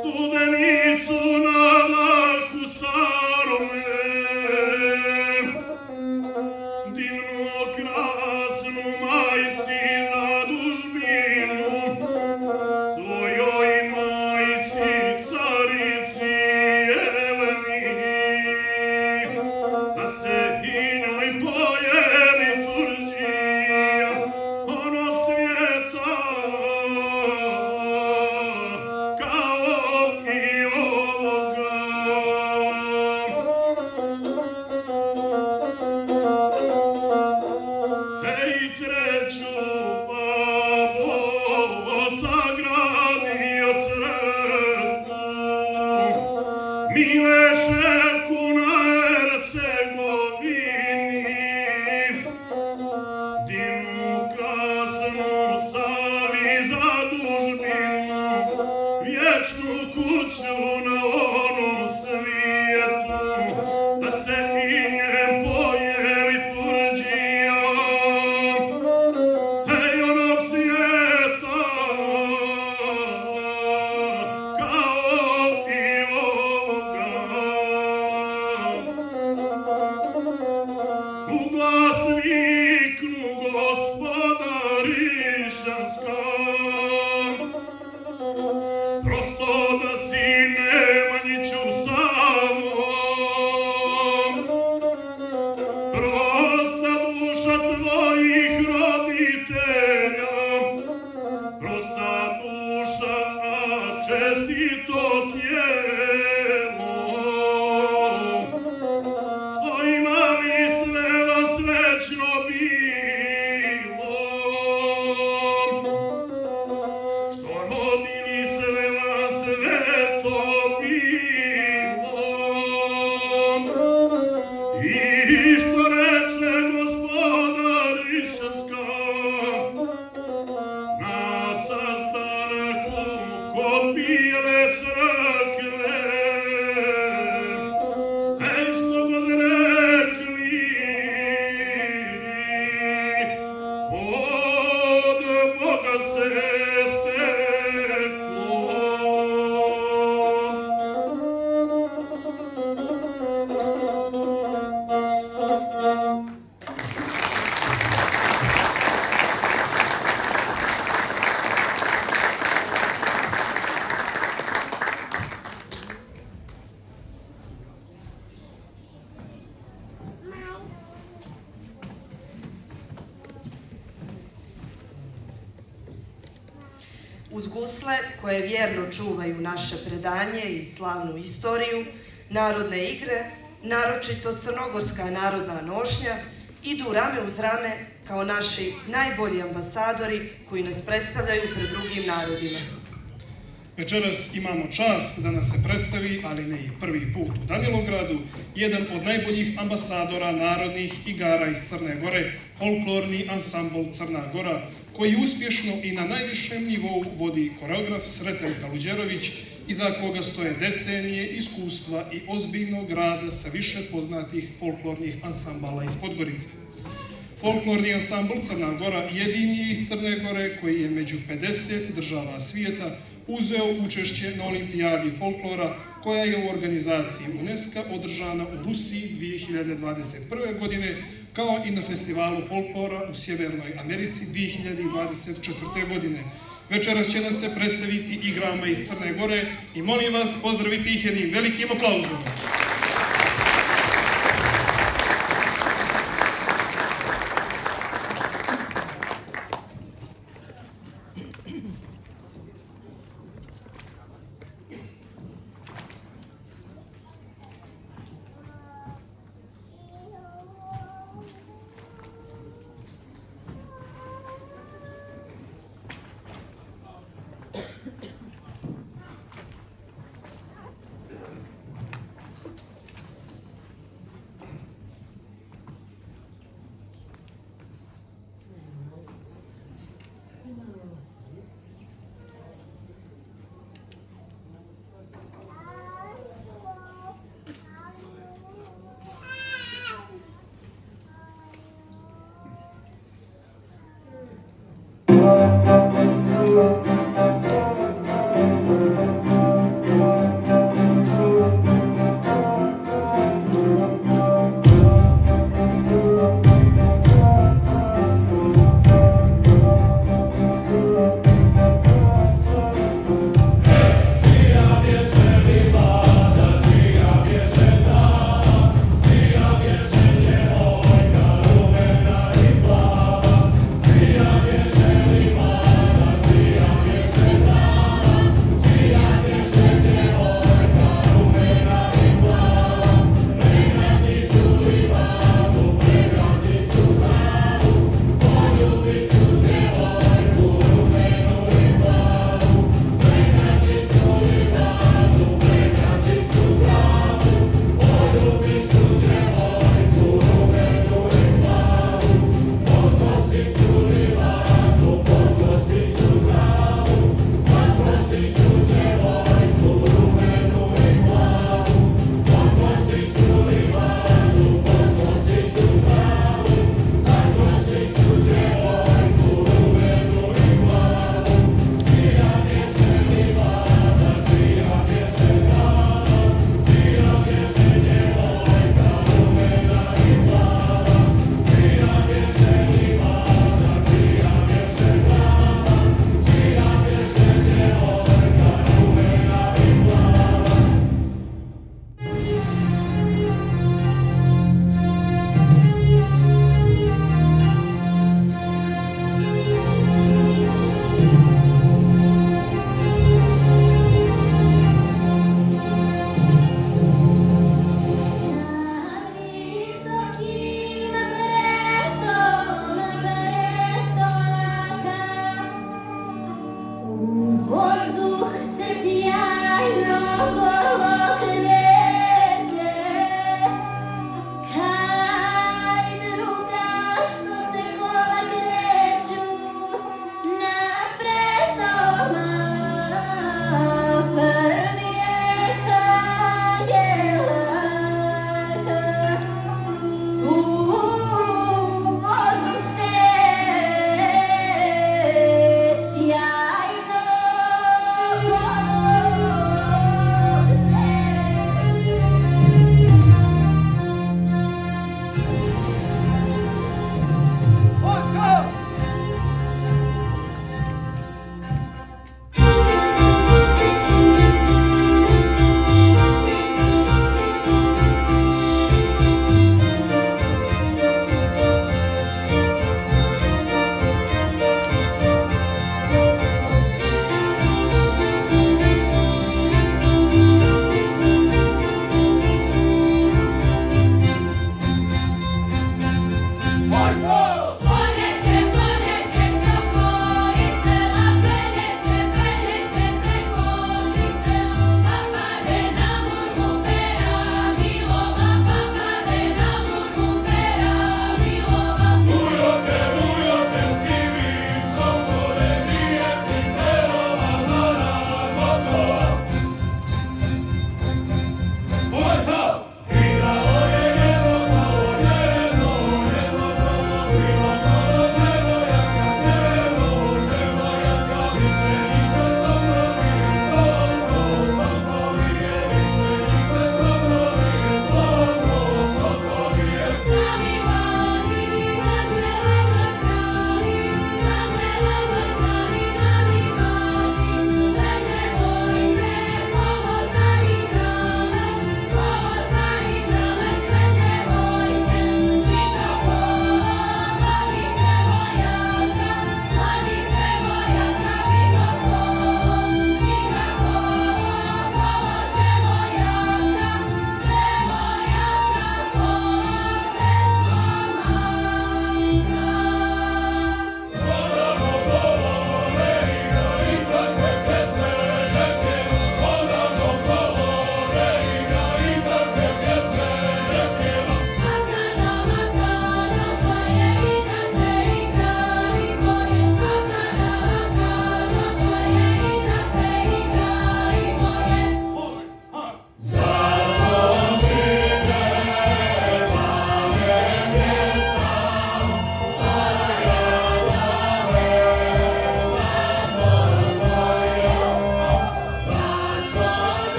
Studenicu na vrhu starome, divnu krasnu majci zadužbinu, svojoj majci carici Jeleni, da se i njoj pojavi Turđija onog svijeta kao i ovoga. Hej, treću babo sagradio crkvu, Milešeku na Hercegovini, divnu krasnu Savi zadužbinu, vječnu kuću na onom svijetu, da se i nje pojavi Turđija, hej, onog svijeta kao i ovoga. U glas viknu gospodarišanska, prosto da si Nemanjiću Savo, prosta duša tvojih roditelja, prosta duša, a čestito tijelo, što ima mi sve vas srećno bilo, što rodili sve vas sveto bilo, i što reče gospodarišanska na sastanku kod Bijele crkve. Ej, što god rekli, od Boga se steklo. Uz gusle koje vjerno čuvaju naše predanje i slavnu istoriju, narodne igre, naročito crnogorska narodna nošnja, idu rame uz rame kao naši najbolji ambasadori koji nas predstavljaju pred drugim narodima. Večeras imamo čast da nas se predstavi, ali ne i prvi put u Danilogradu, jedan od najboljih ambasadora narodnih igara iz Crne Gore, folklorni ansambl Crna Gora, koji uspješno i na najvišem nivou vodi koreograf Sreten Kaluđerović, iza koga stoje decenije iskustva i ozbiljnog rada sa više poznatih folklornih ansambala iz Podgorice. Folklorni ansambl Crna Gora jedini je iz Crne Gore koji je među 50 država svijeta uzeo učešće na olimpijadi folklora koja je u organizaciji UNESCO održana u Rusiji 2021. godine, kao i na festivalu folklora u Sjevernoj Americi 2024. godine. Večeras će nas se predstaviti igrama iz Crne Gore i molim vas pozdraviti ih jednim velikim aplauzom.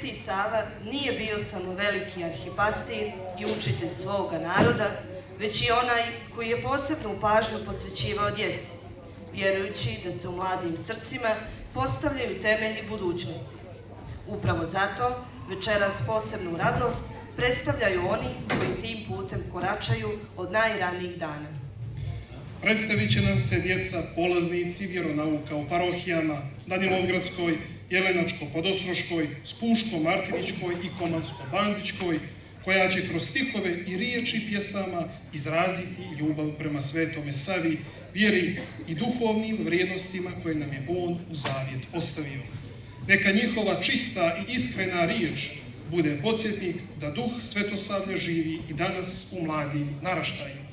Sveti Sava nije bio samo veliki arhipastir i učitelj svoga naroda, već i onaj koji je posebnu pažnju posvećivao djeci, vjerujući da se u mladim srcima postavljaju temelji budućnosti. Upravo zato večeras posebnu radost predstavljaju oni koji tim putem koračaju od najranijih dana. Predstavit će nam se djeca polaznici vjeronauka u parohijama Danilovgradskoj, Jelenačko-Podostroškoj, Spuško-Martiničkoj i Komansko-Bandičkoj, koja će kroz stihove i riječi pjesama izraziti ljubav prema Svetome Savi, vjeri i duhovnim vrijednostima koje nam je on u zavjet ostavio. Neka njihova čista i iskrena riječ bude podsjetnik da duh Svetosavlja živi i danas u mladim naraštajima.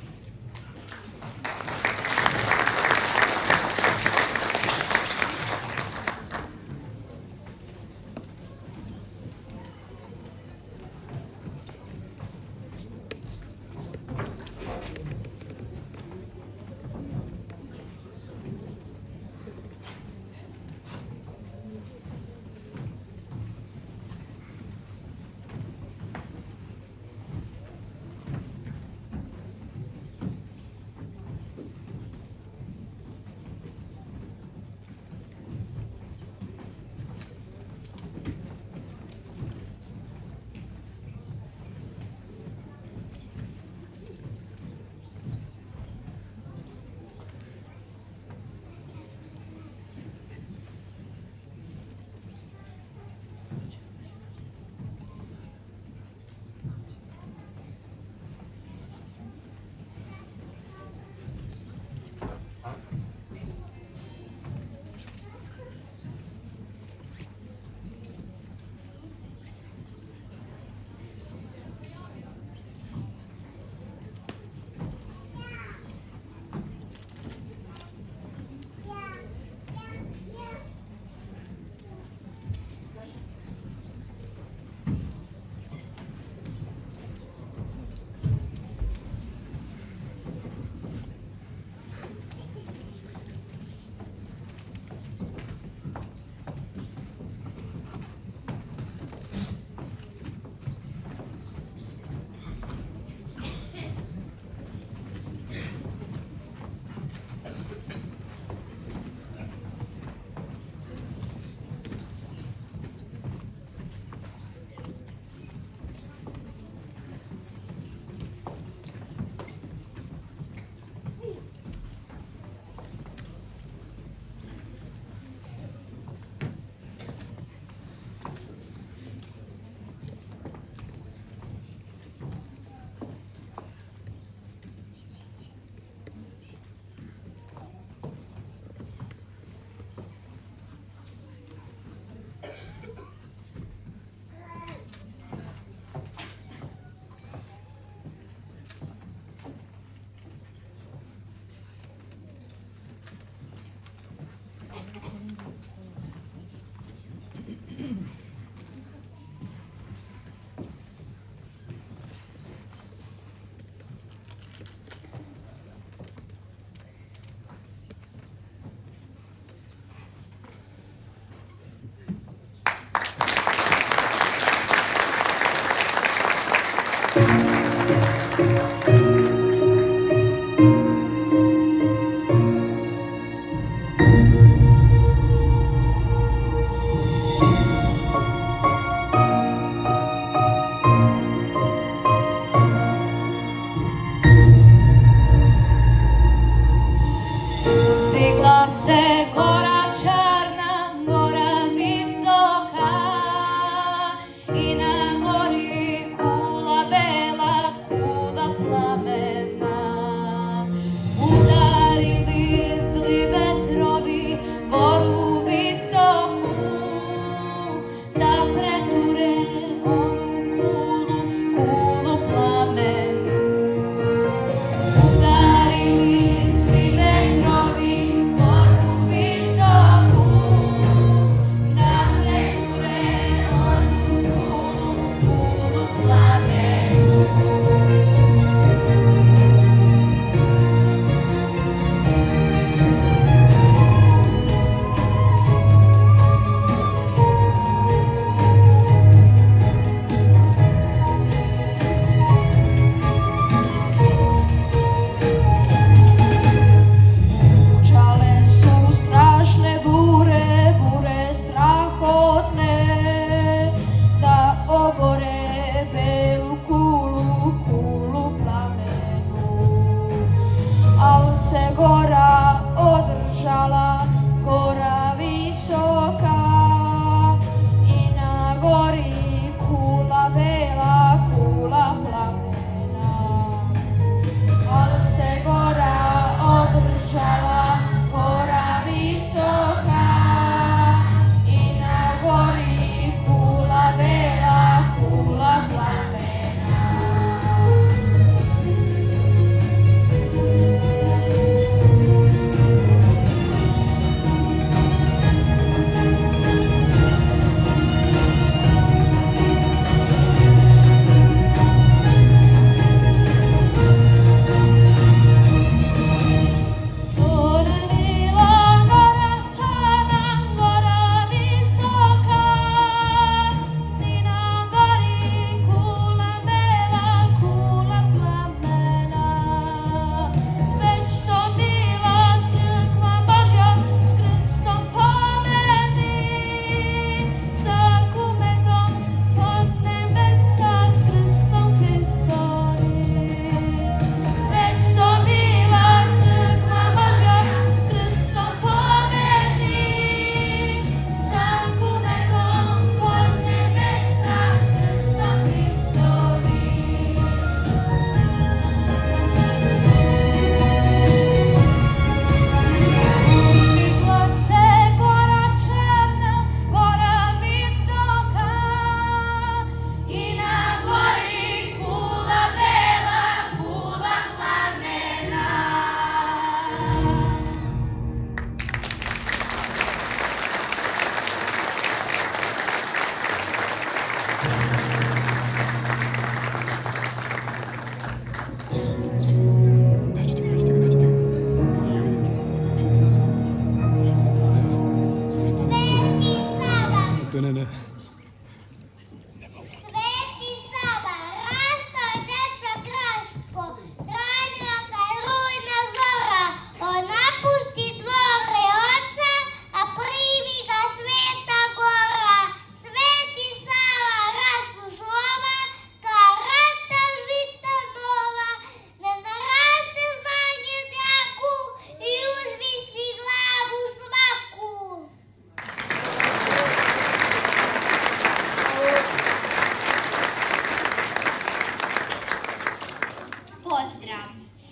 I na gori kula bela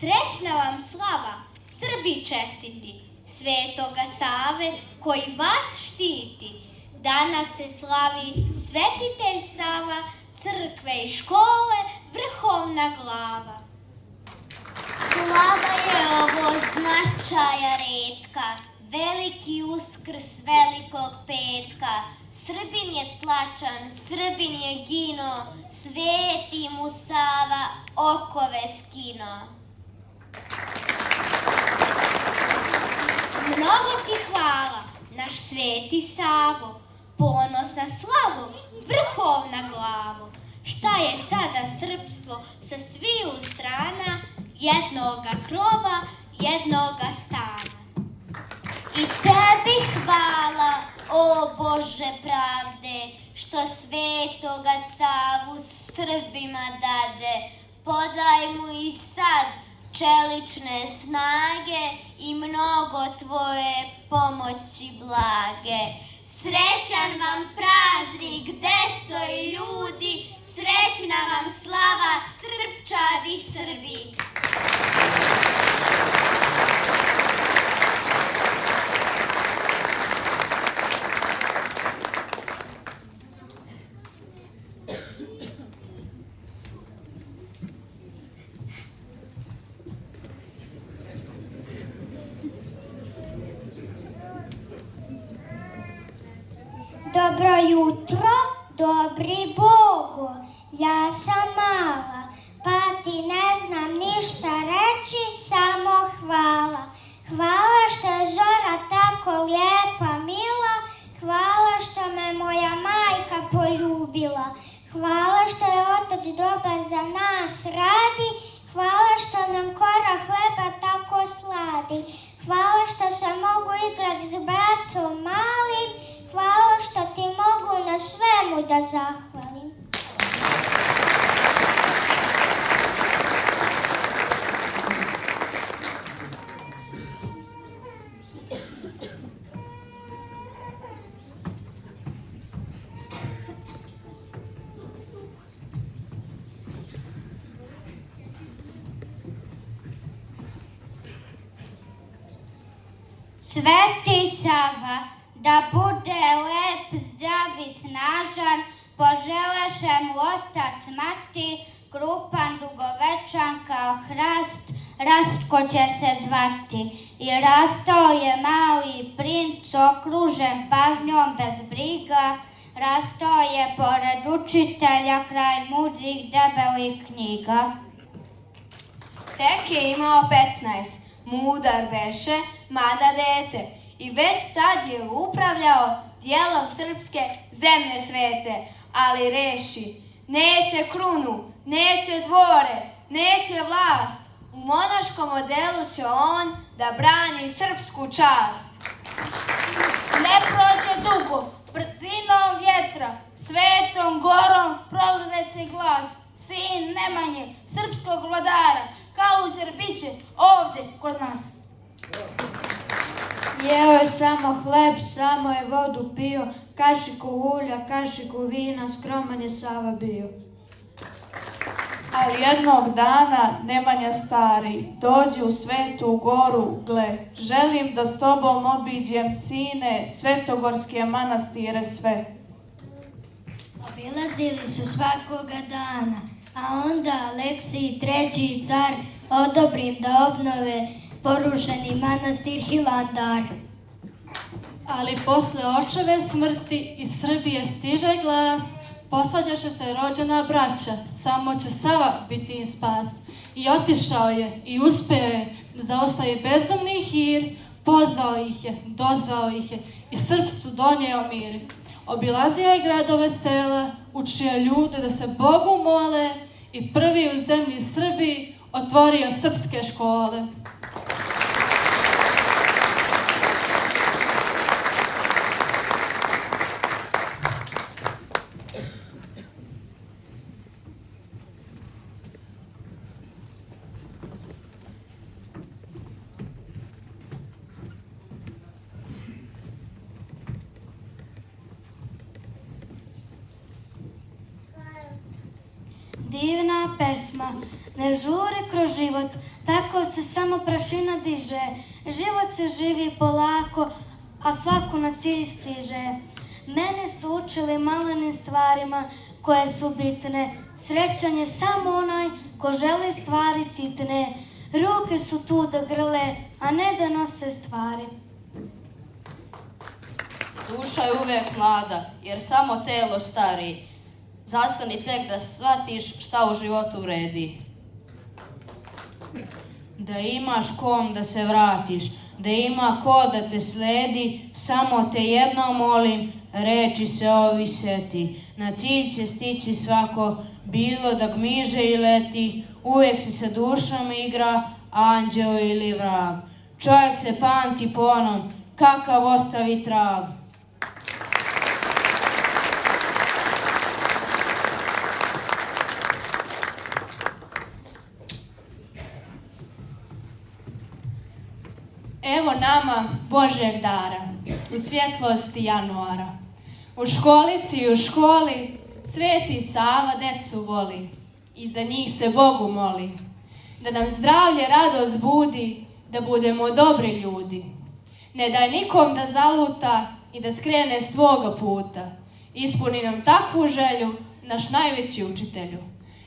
Srećna vam slava, Srbi čestiti, Svetoga Save koji vas štiti. Danas se slavi svetitelj Sava, crkve i škole, vrhovna glava. Slava je ovo značaja retka, veliki uskrs velikog petka. Srbin je tlačan, Srbin je gino, sveti mu Sava okove skino. Mnogo ti hvala, naš sveti Savo, ponos na slavu, vrhovna glavo. Šta je sada srpstvo sa sviju strana, jednoga krova, jednoga stana? I tebi hvala, o Bože pravde, što svetoga Savu Srbima dade. Podaj mu i sad čelične snage i mnogo tvoje pomoći blage. Srećan vam praznik, deco i ljudi, srećna vam slava, Srpčadi Srbi. Dobro jutro, dobri Bogu, ja sam mala, pa ti ne znam ništa reći, samo hvala. Hvala što je zora tako lijepa, mila, hvala što me moja majka poljubila, hvala što je otac dobar za nas radi, hvala što nam kora hleba tako sladi, hvala što se mogu igrat s bratom malim, hvala što ti mogu na svemu da zahvalim. Sveti Sava, da bude lep, zdrav i snažan, poželeše mu otac mati, krupan, dugovečan kao hrast, Rastko će se zvati. I rastao je mali princ, okružen pažnjom bez briga, rastao je pored učitelja kraj mudrih debelih knjiga. Tek je imao 15, mudar beše, mada dete, i već tad je upravljao dijelom srpske zemlje svete, ali reši, neće krunu, neće dvore, neće vlast, u monaškom odelu će on da brani srpsku čast. Ne prođe dugo, brzinom vjetra, svetom gorom proleti glas, sin Nemanje, srpskog vladara, Kaluđer biće ovde kod nas. Jeo je samo hleb, samo je vodu pio, kašiku ulja, kašiku vina, skroman je Sava bio. Ali jednog dana Nemanja stari dođe u svetu goru, gle, želim da s tobom obiđem, sine, svetogorske manastire sve. Obilazili su svakoga dana, a onda Aleksij III. Car odobrim da obnove porušeni manastir Hilandar. Ali posle očeve smrti iz Srbije stiže glas, posvađaše se rođena braća, samo će Sava biti im spas. I otišao je i uspeo je da zaustavi bezumni hir, pozvao ih je, dozvao ih je i srpstvu donio mir. Obilazio je gradove sela, učio ljude da se Bogu mole i prvi u zemlji Srbiji otvorio srpske škole. Divna moja pesma, ne žuri kroz život, tako se samo prašina diže. Život se živi polako, a svako na cilj stiže. Mene su učili malenim stvarima koje su bitne. Srećan je samo onaj ko želi stvari sitne. Ruke su tu da grle, a ne da nose stvari. Duša je uvijek mlada, jer samo telo stari. Zastani tek da shvatiš šta u životu vredi. Da imaš kom da se vratiš, da ima ko da te sledi, samo te jedno molim, reči se ovi seti. Na cilj će stići svako, bilo da gmiže i leti, uvijek se sa dušom igra, anđeo ili vrag. Čovjek se pamti po onom, kakav ostavi trag. Evo nama Božjeg dara, u svjetlosti januara. U školici i u školi Sveti Sava decu voli i za njih se Bogu moli. Da nam zdravlje, radost budi, da budemo dobri ljudi. Ne daj nikom da zaluta i da skrene s tvoga puta. Ispuni nam takvu želju, naš najveći učitelju.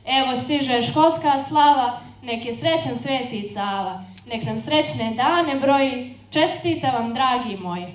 Evo stiže školska slava, nek je srećan Sveti Sava. Nek nam srećne dane broji, čestita vam, dragi moji.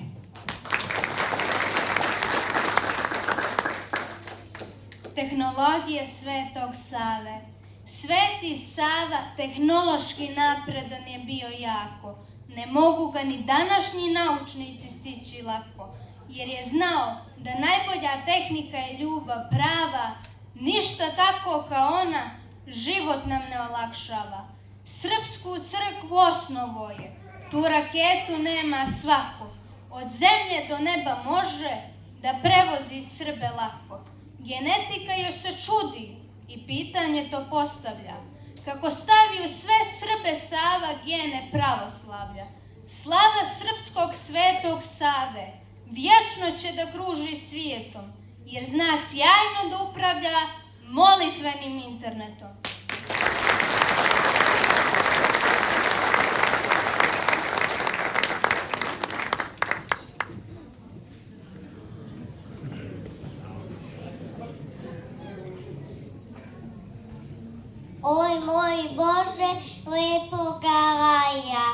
Tehnologije Svetog Save. Sveti Sava tehnološki napredan je bio jako. Ne mogu ga ni današnji naučnici stići lako, jer je znao da najbolja tehnika je ljubav prava, ništa tako kao ona život nam ne olakšava. Srpsku crkvu osnovo je, tu raketu nema svako, od zemlje do neba može da prevozi Srbe lako. Genetika joj se čudi i pitanje to postavlja, kako stavi u sve Srbe Sava gene pravoslavlja. Slava srpskog Svetog Save vječno će da kruži svijetom, jer zna sjajno da upravlja molitvenim internetom. Oj moj Bože, lepoga raja.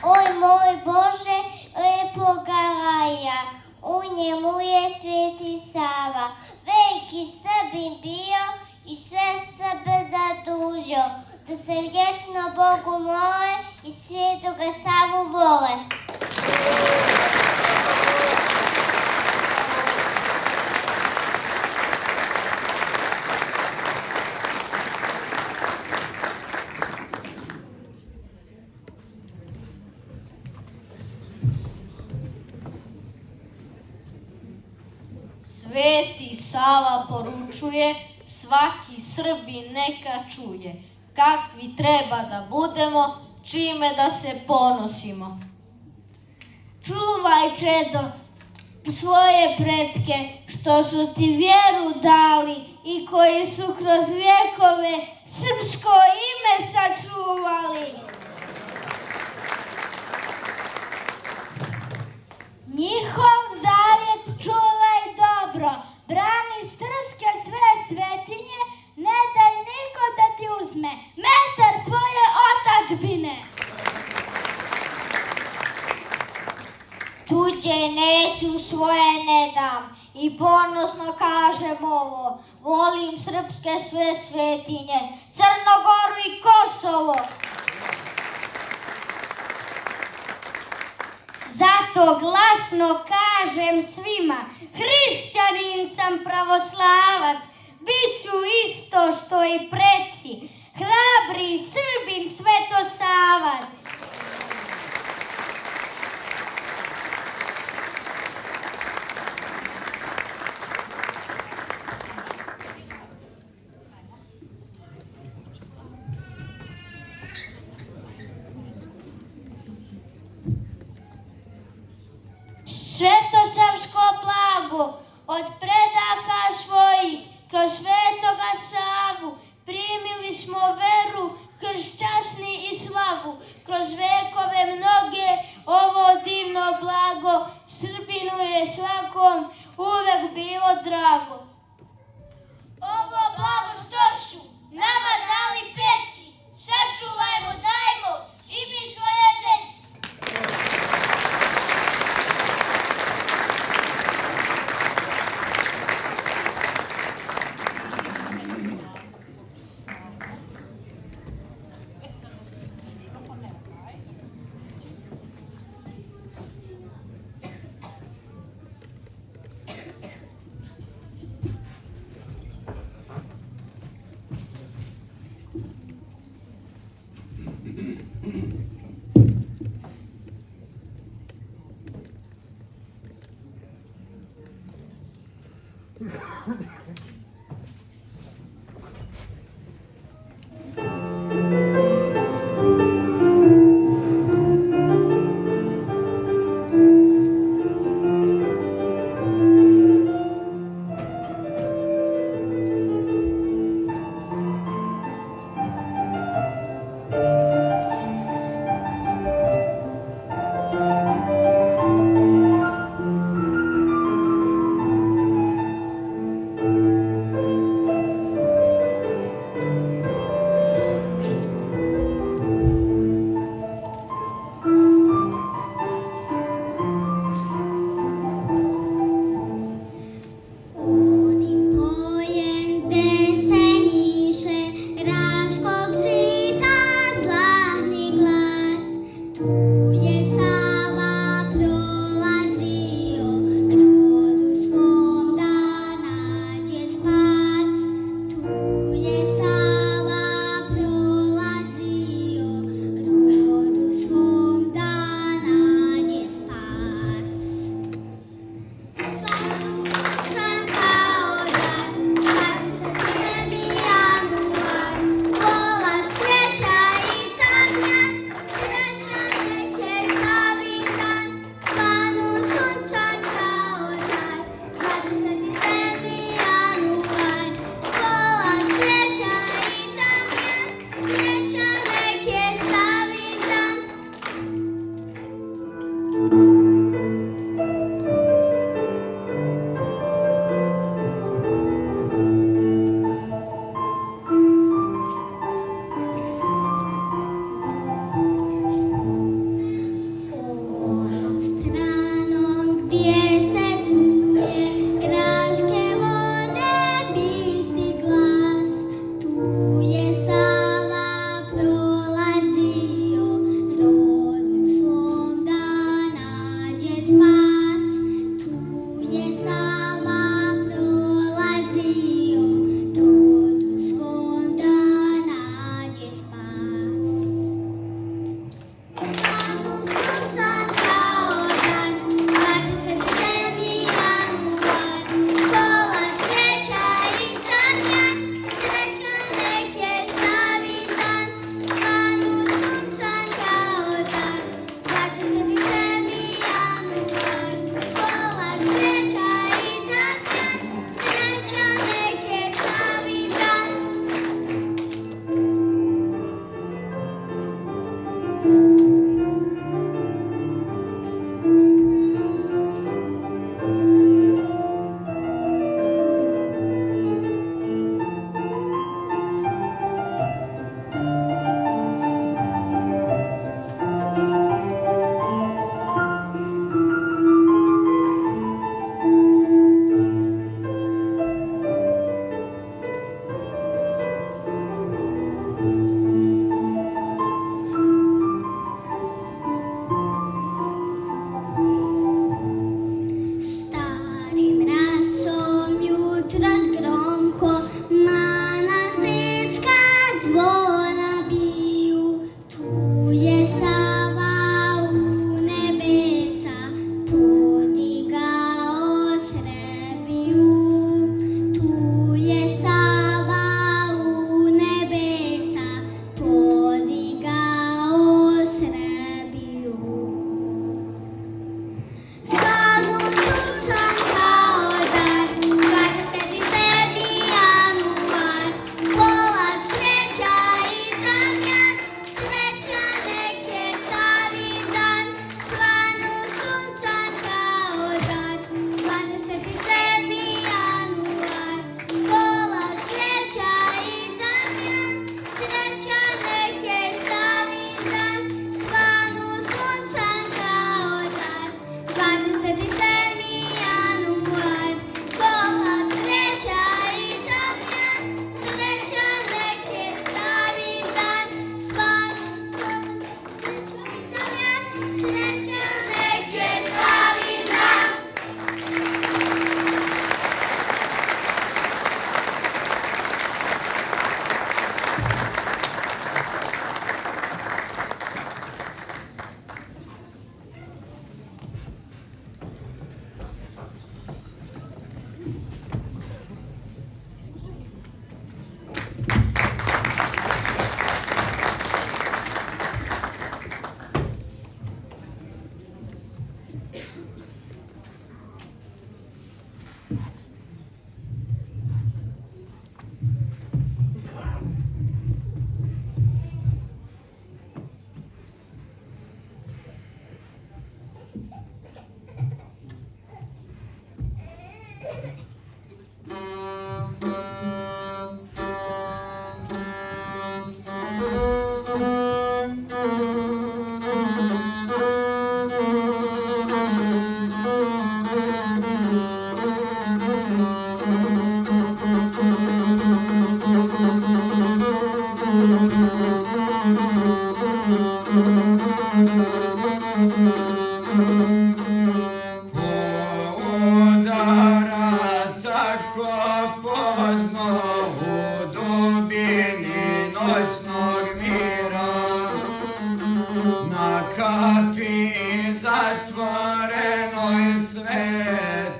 Oj moj Bože, lepoga raja, u njemu je Sveti Sava, veliki Srbin bio i sve Srbe zadužio, da se vječno Bogu mole i Svetoga Savu vole. Sveti Sava poručuje, svaki Srbin neka čuje, kakvi treba da budemo, čime da se ponosimo. Čuvaj, čedo, svoje pretke, što su ti vjeru dali i koji su kroz vjekove srpsko ime sačuvali. Njihov zavjet čuvaj dobro, brani srpske sve svetinje, ne daj niko da ti uzme metar tvoje otadžbine. Tuđe neću, svoje ne dam i ponosno kažem ovo, volim srpske sve svetinje, Crnogoru i Kosovo. Zato glasno kažem svima, hrišćanin sam pravoslavac, bit ću isto što i preci, hrabri Srbin Svetosavac. Svetosavsko blago od predaka svojih kroz Svetoga Savu primili smo veru, krst časni i slavu. Kroz vekove mnoge ovo divno blago Srbinu je svakom uvek bilo drago. Ovo blago što su nama dali preci, sačuvajmo, dajmo i mi svoje deci.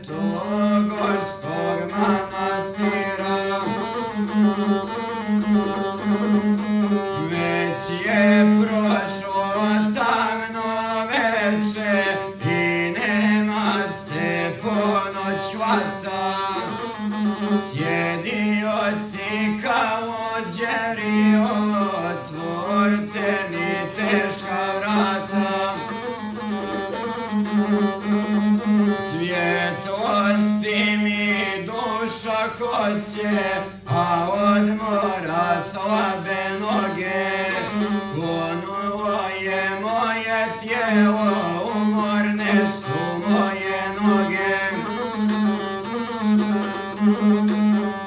Svetogorskog manastira. Već je prošlo tamno veče i nema se ponoć hvata. Sjedioci kalođeri, otvorite mi teška vrata. Svjetlosti mi duša hoće, a odmora slabe noge. Ponulo je moje tijelo, umorne su moje noge.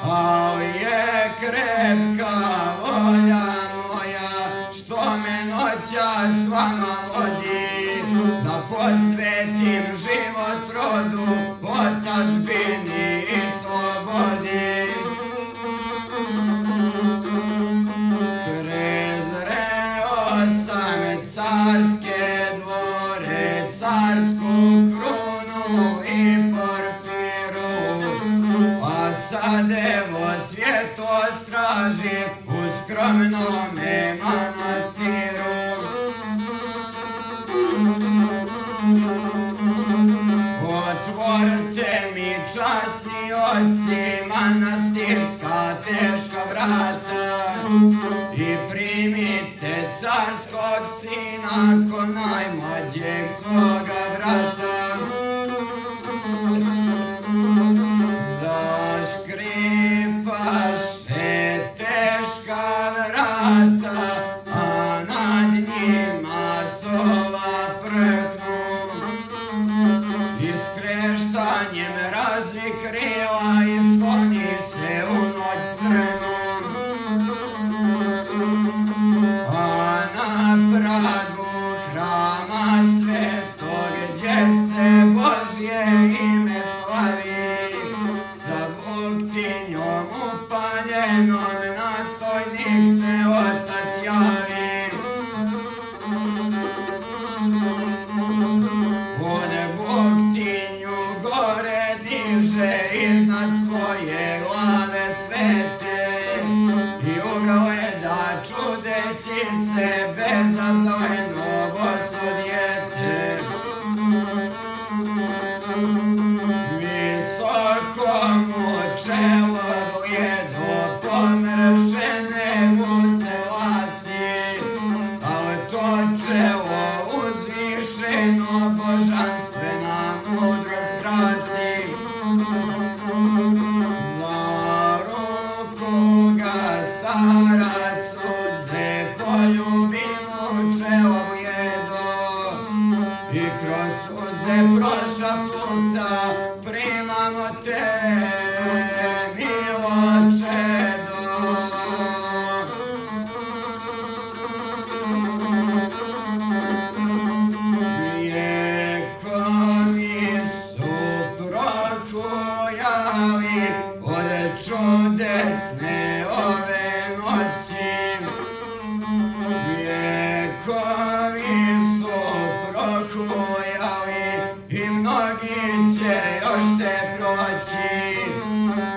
Al je krepka volja moja, što me noćas s vama vodi, da posvetim život rodu, otadžbini i slobodi. Prezreo sam carske dvore, carsku krunu i porfiru, pa sad evo svjetlost tražim u skromnome manastiru. Otvorite mi, časni oci, manastirska teška vrata i primite carskog sina ko najmlađeg svoga brata. Zaškripaše teška vrata, a nad njima sova prknu. Iskreštanjem razvi krila i skloni se u noć strnu. A na pragu hrama svetog, gdje se Božje ime slavi, sa buktinjom upaljenom nastojnik se Otac javi. Od buktinju gore diže iznad svoje glave svete i ugleda čudeći se bezazleno boso dijete. Visoko mu čelo bljedo, pomršene usne vlasi, al to čelo uzvišeno božanstvena mudrost krasi. Za ruku ga starac uze, poljubimu čelo bljedo i kroz suze prošapnuta, primamo te, milo čedo. Vijekovi su prohujali od čudesne ove noći. Vijekovi su prohujali i mnogi će još te proći,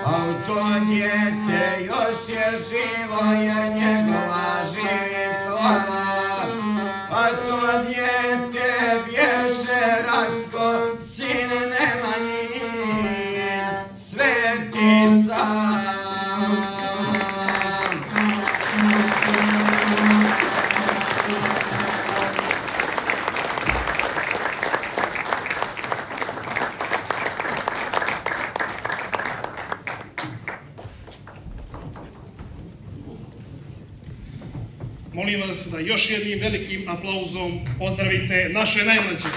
a u to dijete još je živo jer njegova živi slava. A to dijete bješe Racko, sin Nemanjin, Sveti Sava. Molim vas da još jednim velikim aplauzom pozdravite naše najmlađe.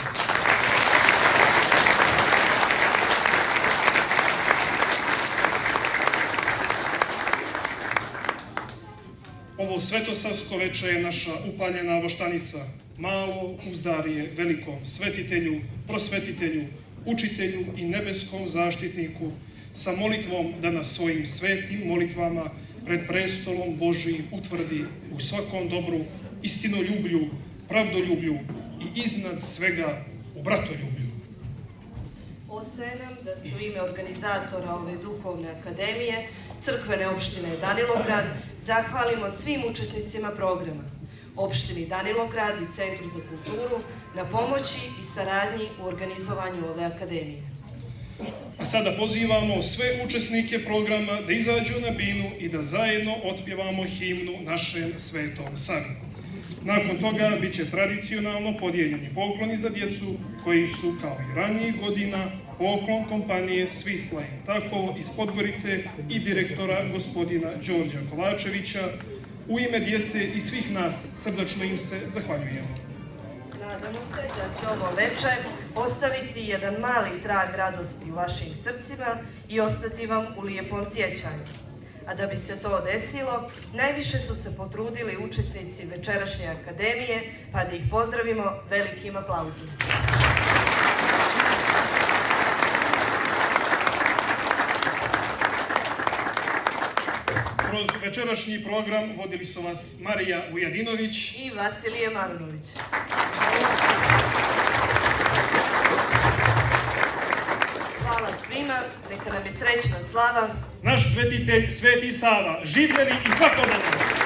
Ovo svetosavsko veče je naša upaljena voštanica. Malo uzdarje velikom svetitelju, prosvetitelju, učitelju i nebeskom zaštitniku sa molitvom da nas svojim svetim molitvama pred prestolom Božijim utvrdi u svakom dobru, istinoljublju, pravdoljublju i iznad svega u bratoljublju. Nedostaje nam da se u ime organizatora ove duhovne akademije Crkvene opštine Danilograd zahvalimo svim učesnicima programa, opštini Danilograd i Centru za kulturu na pomoći i saradnji u organizovanju ove akademije. A sada pozivamo sve učesnike programa da izađu na binu i da zajedno otpjevamo himnu našem Svetom Savi. Nakon toga bit će tradicionalno podijeljeni pokloni za djecu koji su, kao i ranijih godina, poklon kompanije Swiss Line, tako iz Podgorice i direktora gospodina Đorđa Kovačevića. U ime djece i svih nas srdačno im se zahvaljujemo. Nadamo se da će ovo večer ostaviti jedan mali trag radosti u vašim srcima i ostati vam u lijepom sjećanju. A da bi se to desilo, najviše su se potrudili učesnici večerašnje akademije, pa da ih pozdravimo velikim aplauzom. Kroz večerašnji program vodili su vas Marija Vujadinović i Vasilije Marunović. Hvala svima, neka nam je srećna slava. Naš svetitelj, Sveti Sava, živjeli i svakodobno!